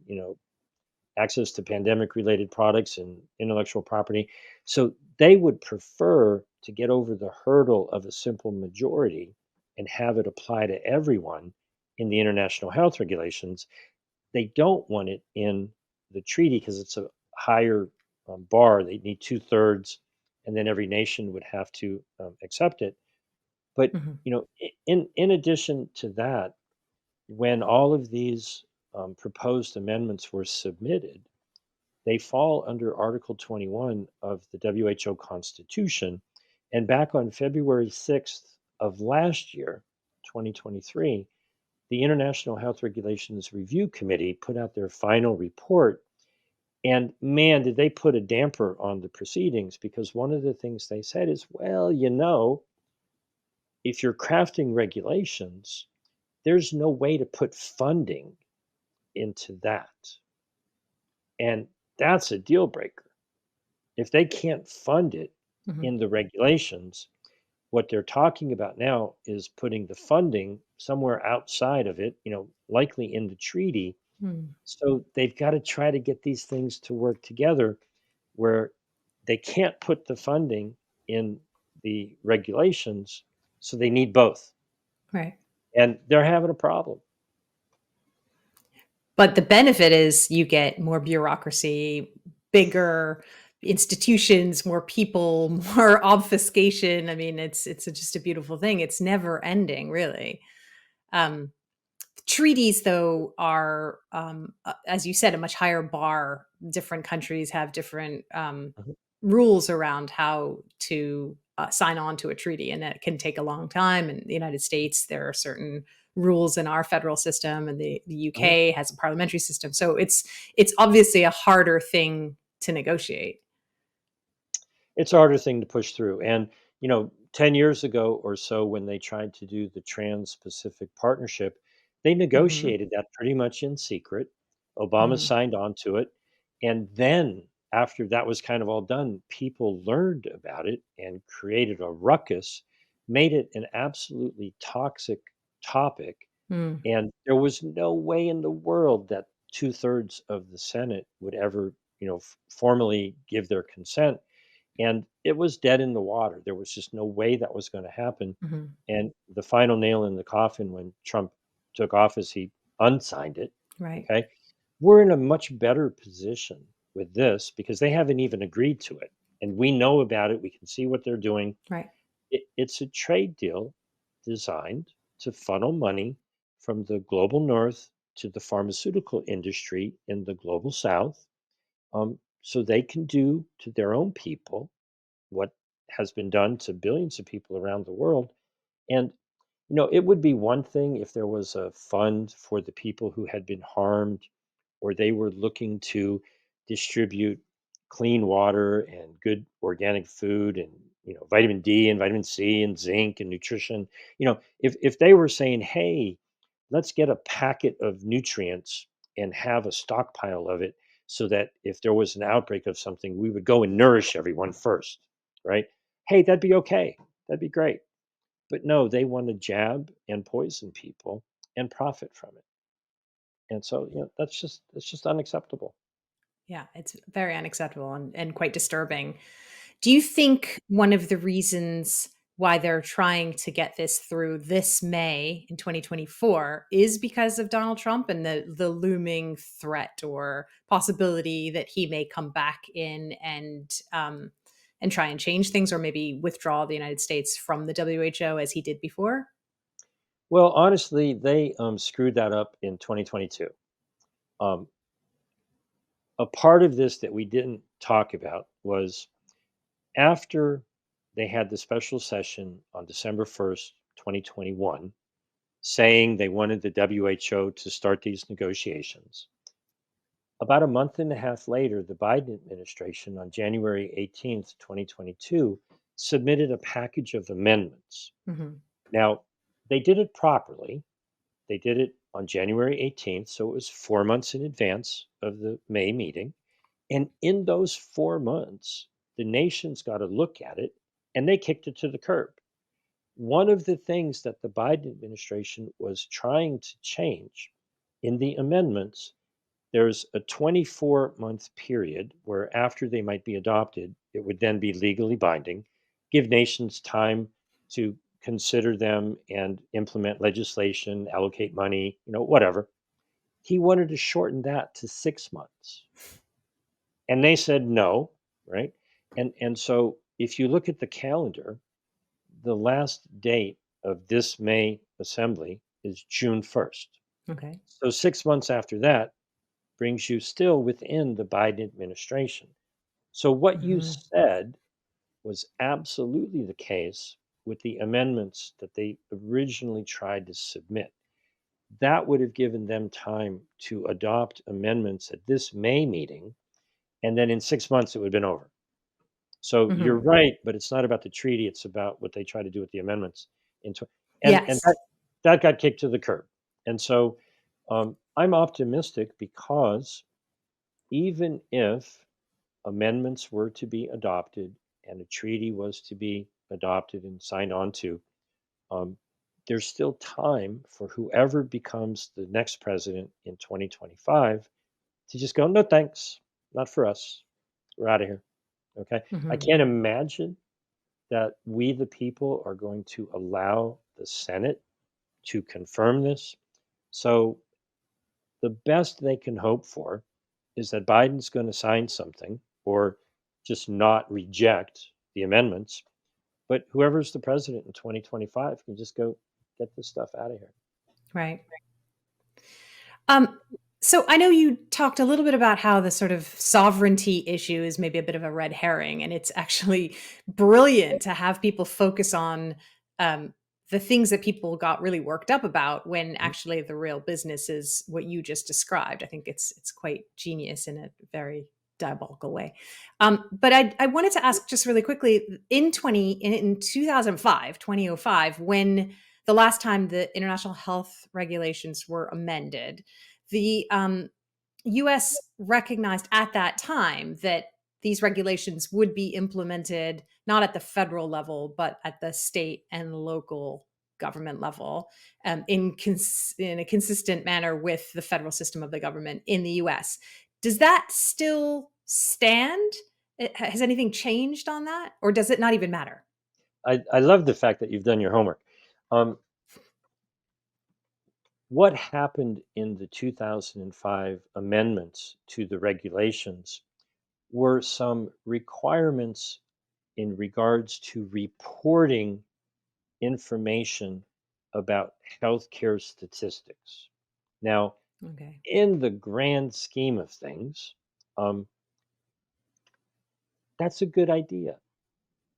access to pandemic related products and intellectual property. So they would prefer to get over the hurdle of a simple majority and have it apply to everyone in the international health regulations. They don't want it in the treaty because it's a higher bar. They need two-thirds, and then every nation would have to accept it. But Mhm. in addition to that, when all of these proposed amendments were submitted, they fall under Article 21 of the WHO Constitution. And back on February 6th of last year, 2023, the International Health Regulations Review Committee put out their final report. And man, did they put a damper on the proceedings, because one of the things they said is, well, if you're crafting regulations, there's no way to put funding into that. And that's a deal breaker. If they can't fund it Mhm. in the regulations, what they're talking about now is putting the funding somewhere outside of it, likely in the treaty. Mm. So they've got to try to get these things to work together where they can't put the funding in the regulations. So they need both. Right. And they're having a problem. But the benefit is you get more bureaucracy, bigger institutions, more people, more obfuscation. I mean, it's just a beautiful thing. It's never ending, really. Um, Treaties, though, are, as you said, a much higher bar. Different countries have different Mhm. rules around how to sign on to a treaty, and that can take a long time. In the United States, there are certain rules in our federal system, and the Mhm. UK has a parliamentary system. So it's obviously a harder thing to negotiate. It's a harder thing to push through. And, 10 years ago or so, when they tried to do the Trans Pacific Partnership, they Hmm. negotiated that pretty much in secret. Obama Hmm. signed on to it. And then, after that was kind of all done, people learned about it and created a ruckus, made it an absolutely toxic topic. Mm. And there was no way in the world that two-thirds of the Senate would ever, formally give their consent, and it was dead in the water. There was just no way that was going to happen. Hmm. And the final nail in the coffin, when Trump took office, he unsigned it. Right. Okay. We're in a much better position with this because they haven't even agreed to it. And we know about it. We can see what they're doing. Right. It's a trade deal designed to funnel money from the global north to the pharmaceutical industry in the global south, so they can do to their own people what has been done to billions of people around the world. And, it would be one thing if there was a fund for the people who had been harmed, or they were looking to distribute clean water and good organic food and, vitamin D and vitamin C and zinc and nutrition. If they were saying, hey, let's get a packet of nutrients and have a stockpile of it so that if there was an outbreak of something, we would go and nourish everyone first, right? Hey, that'd be okay. That'd be great. But no, they want to jab and poison people and profit from it. And so, that's just unacceptable. Yeah, it's very unacceptable and quite disturbing. Do you think one of the reasons why they're trying to get this through this May in 2024 is because of Donald Trump and the looming threat or possibility that he may come back in and try and change things, or maybe withdraw the United States from the WHO as he did before? Well, honestly, they screwed that up in 2022. Um, a part of this that we didn't talk about was after they had the special session on December 1st, 2021, saying they wanted the WHO to start these negotiations. About a month and a half later, the Biden administration on January 18th, 2022, submitted a package of amendments. Hmm. Now, they did it properly. They did it on January 18th, so it was 4 months in advance of the May meeting. And in those 4 months, the nation's got to look at it, and they kicked it to the curb. One of the things that the Biden administration was trying to change in the amendments, there's a 24-month period where after they might be adopted, it would then be legally binding, give nations time to consider them and implement legislation, allocate money, whatever. He wanted to shorten that to 6 months. And they said no, right? And so if you look at the calendar, the last date of this May assembly is June 1st. Okay. So 6 months after that brings you still within the Biden administration. So what you Hmm. said was absolutely the case with the amendments that they originally tried to submit. that would have given them time to adopt amendments at this May meeting, and then in 6 months it would have been over. So Hmm. you're right, but it's not about the treaty; it's about what they try to do with the amendments. And Yes. that got kicked to the curb. And so I'm optimistic because even if amendments were to be adopted and a treaty was to be adopted and signed on to, um, there's still time for whoever becomes the next president in 2025 to just go, no thanks, not for us. We're out of here. Okay. I Hmm. can't imagine that we, the people, are going to allow the Senate to confirm this. So the best they can hope for is that Biden's going to sign something or just not reject the amendments. But whoever's the president in 2025 can just go get this stuff out of here. Right. Um, so I know you talked a little bit about how the sort of sovereignty issue is maybe a bit of a red herring, and it's actually brilliant to have people focus on um, the things that people got really worked up about when Mhm. actually the real business is what you just described. I think it's quite genius in a very diabolical way. But I wanted to ask just really quickly in 2005, 2005, when the last time the international health regulations were amended, the US recognized at that time that these regulations would be implemented not at the federal level, but at the state and local government level, in a consistent manner with the federal system of the government in the US. Does that still stand? Has anything changed on that? Or does it not even matter? I love the fact that you've done your homework. Um, what happened in the 2005 amendments to the regulations were some requirements in regards to reporting information about healthcare statistics. Now, Okay. in the grand scheme of things, um, that's a good idea.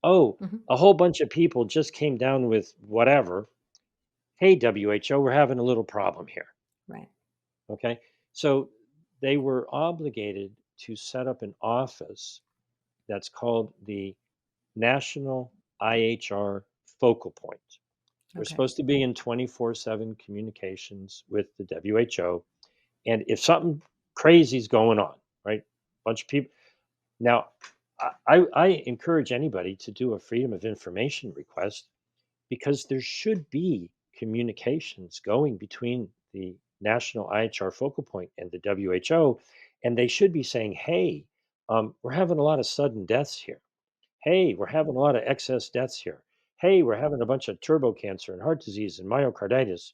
Oh, Hmm. a whole bunch of people just came down with whatever. Hey, WHO, we're having a little problem here. Right. Okay. So they were obligated to set up an office that's called the National IHR Focal Point. We're Okay. supposed to be in 24/7 communications with the WHO. And if something crazy is going on, right? Bunch of people. Now, I encourage anybody to do a freedom of information request because there should be communications going between the National IHR Focal Point and the WHO, and they should be saying, "Hey, we're having a lot of sudden deaths here. Hey, we're having a lot of excess deaths here. Hey, we're having a bunch of turbo cancer and heart disease and myocarditis."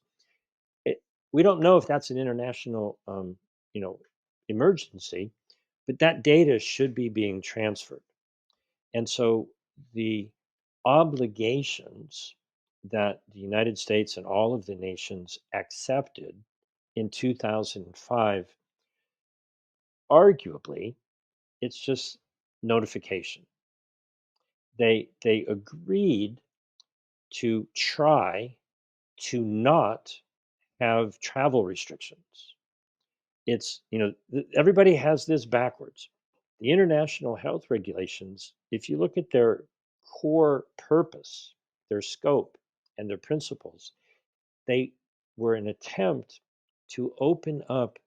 It, we don't know if that's an international, you know, emergency, but that data should be being transferred. And so the obligations that the United States and all of the nations accepted in 2005, arguably, it's just notification. They agreed to try to not have travel restrictions. It's, everybody has this backwards. The international health regulations, if you look at their core purpose, their scope, and their principles, they were an attempt to open up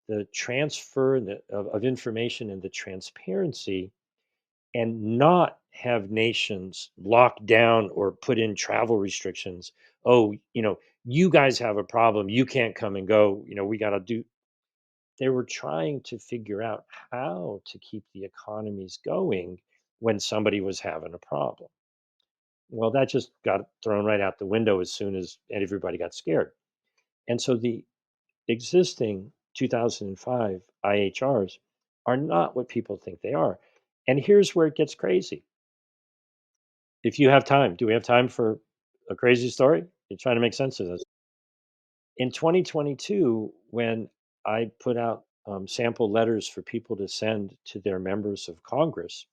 the transfer of information and the transparency and not have nations lock down or put in travel restrictions. Oh, you guys have a problem. You can't come and go. We got to do. They were trying to figure out how to keep the economies going when somebody was having a problem. Well, that just got thrown right out the window as soon as everybody got scared. And so the existing 2005 IHRs are not what people think they are. And here's where it gets crazy. If you have time, do we have time for a crazy story? You're trying to make sense of this. In 2022, when I put out sample letters for people to send to their members of Congress,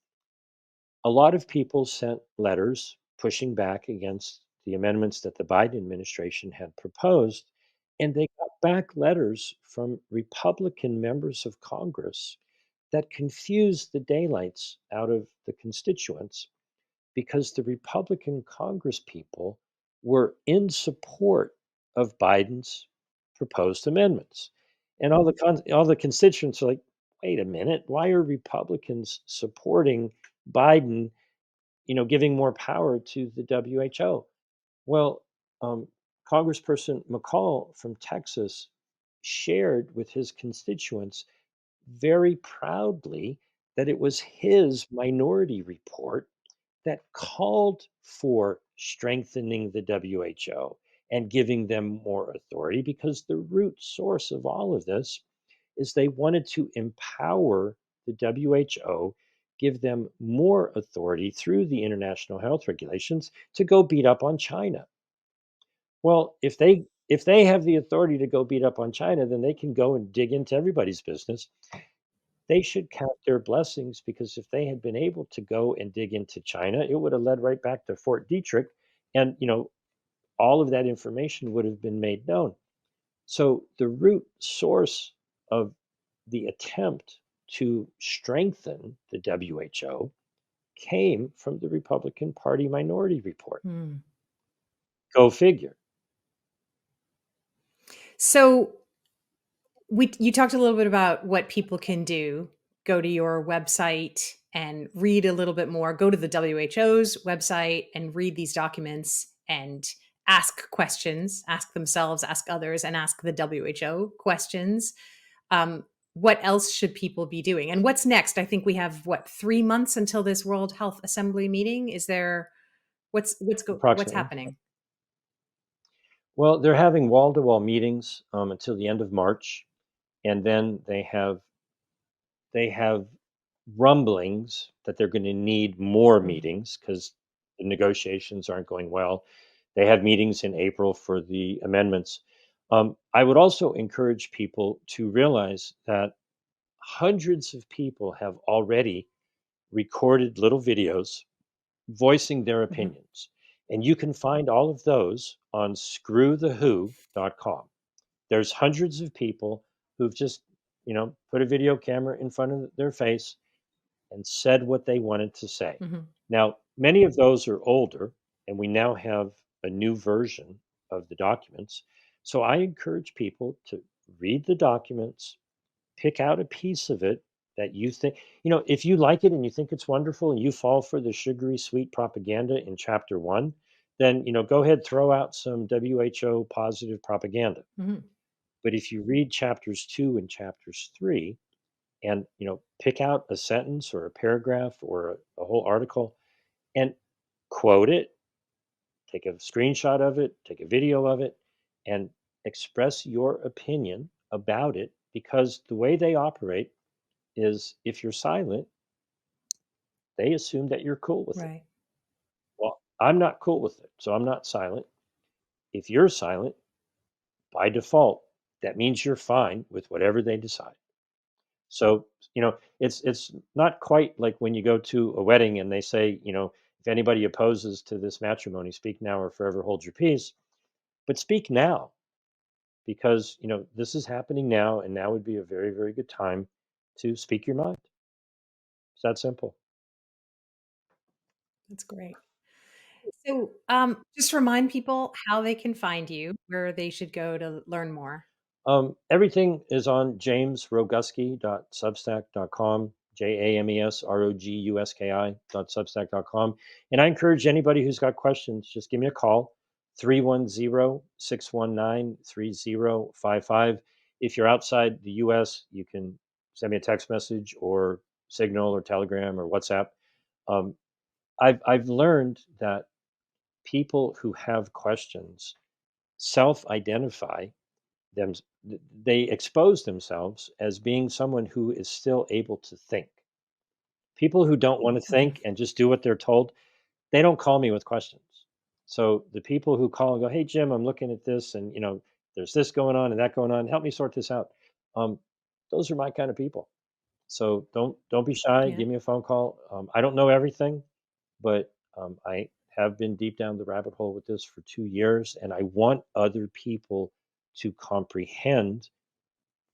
a lot of people sent letters pushing back against the amendments that the Biden administration had proposed. And they got back letters from Republican members of Congress that confused the daylights out of the constituents because the Republican Congress people were in support of Biden's proposed amendments. And all the constituents are like, wait a minute, why are Republicans supporting Biden, giving more power to the WHO? Well, um, Congressperson McCall from Texas shared with his constituents very proudly that it was his minority report that called for strengthening the WHO and giving them more authority, because the root source of all of this is they wanted to empower the WHO, give them more authority through the international health regulations to go beat up on China. Well, if they have the authority to go beat up on China, then they can go and dig into everybody's business. They should count their blessings, because if they had been able to go and dig into China, it would have led right back to Fort Detrick, and all of that information would have been made known. So the root source of the attempt to strengthen the WHO came from the Republican Party minority report. Hmm. Go figure. So you talked a little bit about what people can do. Go to your website and read a little bit more. Go to the WHO's website and read these documents and ask questions, ask themselves, ask others, and ask the WHO questions. What else should people be doing? And what's next? I think we have 3 months until this World Health Assembly meeting. Is there what's Approximately. happening? Well, they're having wall-to-wall meetings until the end of March, and then they have rumblings that they're going to need more Mhm. meetings because the negotiations aren't going well. They have meetings in April for the amendments. I would also encourage people to realize that hundreds of people have already recorded little videos voicing their Mhm. opinions. And you can find all of those on screwthewho.com. There's hundreds of people who've just, put a video camera in front of their face and said what they wanted to say. Mhm. Now, many of those are older, and we now have a new version of the documents. So I encourage people to read the documents, pick out a piece of it that you think, if you like it and you think it's wonderful and you fall for the sugary sweet propaganda in chapter one, then, go ahead, throw out some WHO positive propaganda. Mhm. But if you read chapters 2 and chapters 3, and pick out a sentence or a paragraph or a whole article and quote it, take a screenshot of it, take a video of it, and express your opinion about it, because the way they operate is, if you're silent, they assume that you're cool with it. Right. Well, I'm not cool with it, so I'm not silent. If you're silent, by default, that means you're fine with whatever they decide. So, it's not quite like when you go to a wedding and they say, if anybody opposes to this matrimony, speak now or forever hold your peace. But speak now, because, this is happening now, and now would be a very, very good time to speak your mind. It's that simple. That's great. So, just remind people how they can find you, where they should go to learn more. Everything is on jamesroguski.substack.com, JamesRoguski.substack.com. And I encourage anybody who's got questions, just give me a call, 310-619-3055. If you're outside the US, you can send me a text message or Signal or Telegram or WhatsApp. Um, I've learned that people who have questions self-identify them, they expose themselves as being someone who is still able to think. People who don't want to Mhm. think and just do what they're told, they don't call me with questions. So the people who call and go, "Hey Jim, I'm looking at this, and there's this going on and that going on. Help me sort this out." Um, those are my kind of people. So don't be shy. Yeah. Give me a phone call. I don't know everything, but I have been deep down the rabbit hole with this for 2 years, and I want other people to comprehend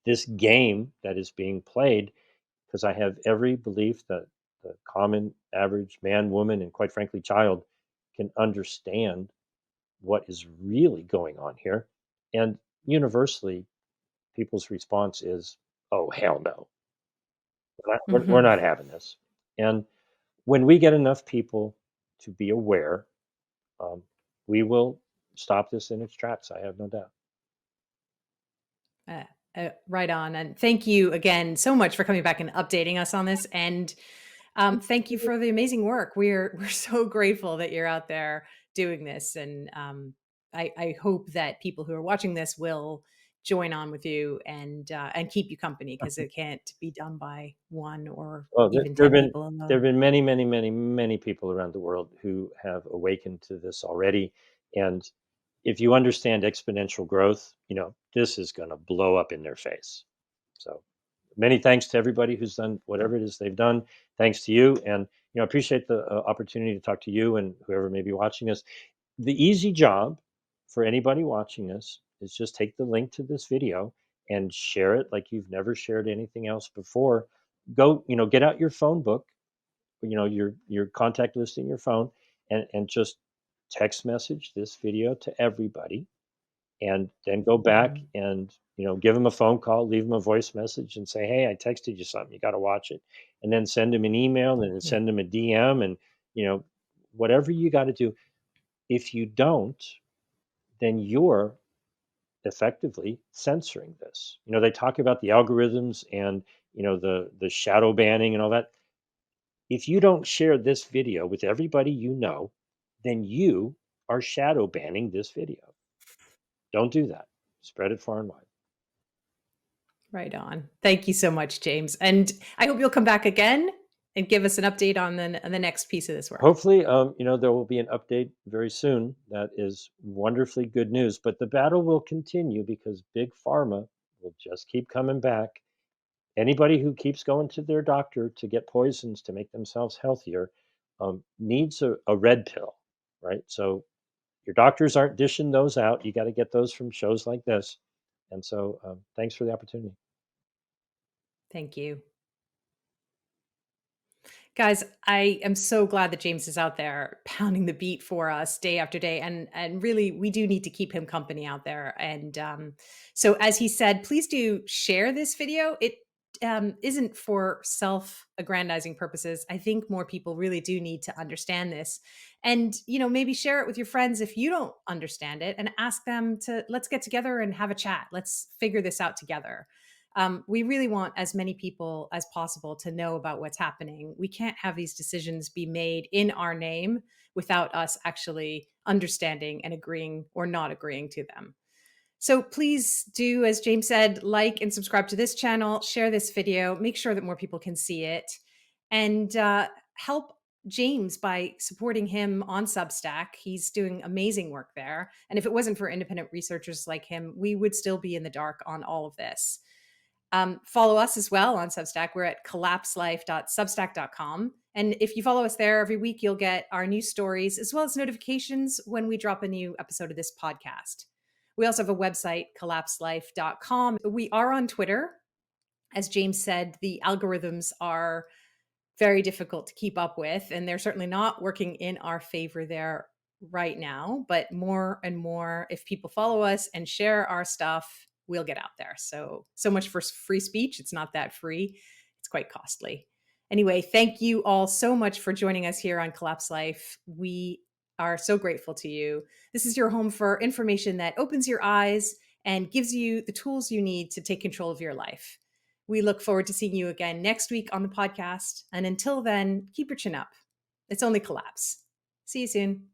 this game that is being played, because I have every belief that the common average man, woman, and quite frankly, child can understand what is really going on here. And universally, people's response is, oh, hell no. We're Hmm. not having this. And when we get enough people to be aware, um, we will stop this in its tracks. I have no doubt. Uh, right on. And thank you again so much for coming back and updating us on this. And thank you for the amazing work. We're so grateful that you're out there doing this. And I hope that people who are watching this will join on with you and keep you company, because it can't be done by one or Well, even there have 10 been people there have alone. been many, many, many, many people around the world who have awakened to this already. And if you understand exponential growth, this is going to blow up in their face. So many thanks to everybody who's done whatever it is they've done. Thanks to you, and appreciate the opportunity to talk to you and whoever may be watching us. The easy job for anybody watching this is just take the link to this video and share it like you've never shared anything else before. Go, get out your phone book, your contact list in your phone, and just text message this video to everybody, and then go back Mhm. and give them a phone call, leave them a voice message, and say, hey, I texted you something, you got to watch it. And then send them an email, and then Yeah. send them a DM, and you know whatever you got to do. If you don't, then you're effectively censoring this. They talk about the algorithms and the shadow banning and all that. If you don't share this video with everybody then you are shadow banning this video. Don't do that. Spread it far and wide. Right on. Thank you so much, James. And I hope you'll come back again and give us an update on the next piece of this work. Hopefully, there will be an update very soon. That is wonderfully good news. But the battle will continue because big pharma will just keep coming back. Anybody who keeps going to their doctor to get poisons to make themselves healthier needs a red pill, right? So your doctors aren't dishing those out. You got to get those from shows like this. And so, thanks for the opportunity. Thank you. Guys, I am so glad that James is out there pounding the beat for us day after day, and really, we do need to keep him company out there. And so, as he said, please do share this video. It isn't for self-aggrandizing purposes. I think more people really do need to understand this, and maybe share it with your friends if you don't understand it, and ask them to let's get together and have a chat. Let's figure this out together. We really want as many people as possible to know about what's happening. We can't have these decisions be made in our name without us actually understanding and agreeing or not agreeing to them. So please do, as James said, like and subscribe to this channel, share this video, make sure that more people can see it, and help James by supporting him on Substack. He's doing amazing work there. And if it wasn't for independent researchers like him, we would still be in the dark on all of this. Follow us as well on Substack. We're at collapselife.substack.com. And if you follow us there every week, you'll get our new stories as well as notifications when we drop a new episode of this podcast. We also have a website, collapselife.com. We are on Twitter. As James said, the algorithms are very difficult to keep up with, and they're certainly not working in our favor there right now. But more and more, if people follow us and share our stuff, we'll get out there. So much for free speech. It's not that free. It's quite costly. Anyway, thank you all so much for joining us here on Collapse Life. We are so grateful to you. This is your home for information that opens your eyes and gives you the tools you need to take control of your life. We look forward to seeing you again next week on the podcast. And until then, keep your chin up. It's only collapse. See you soon.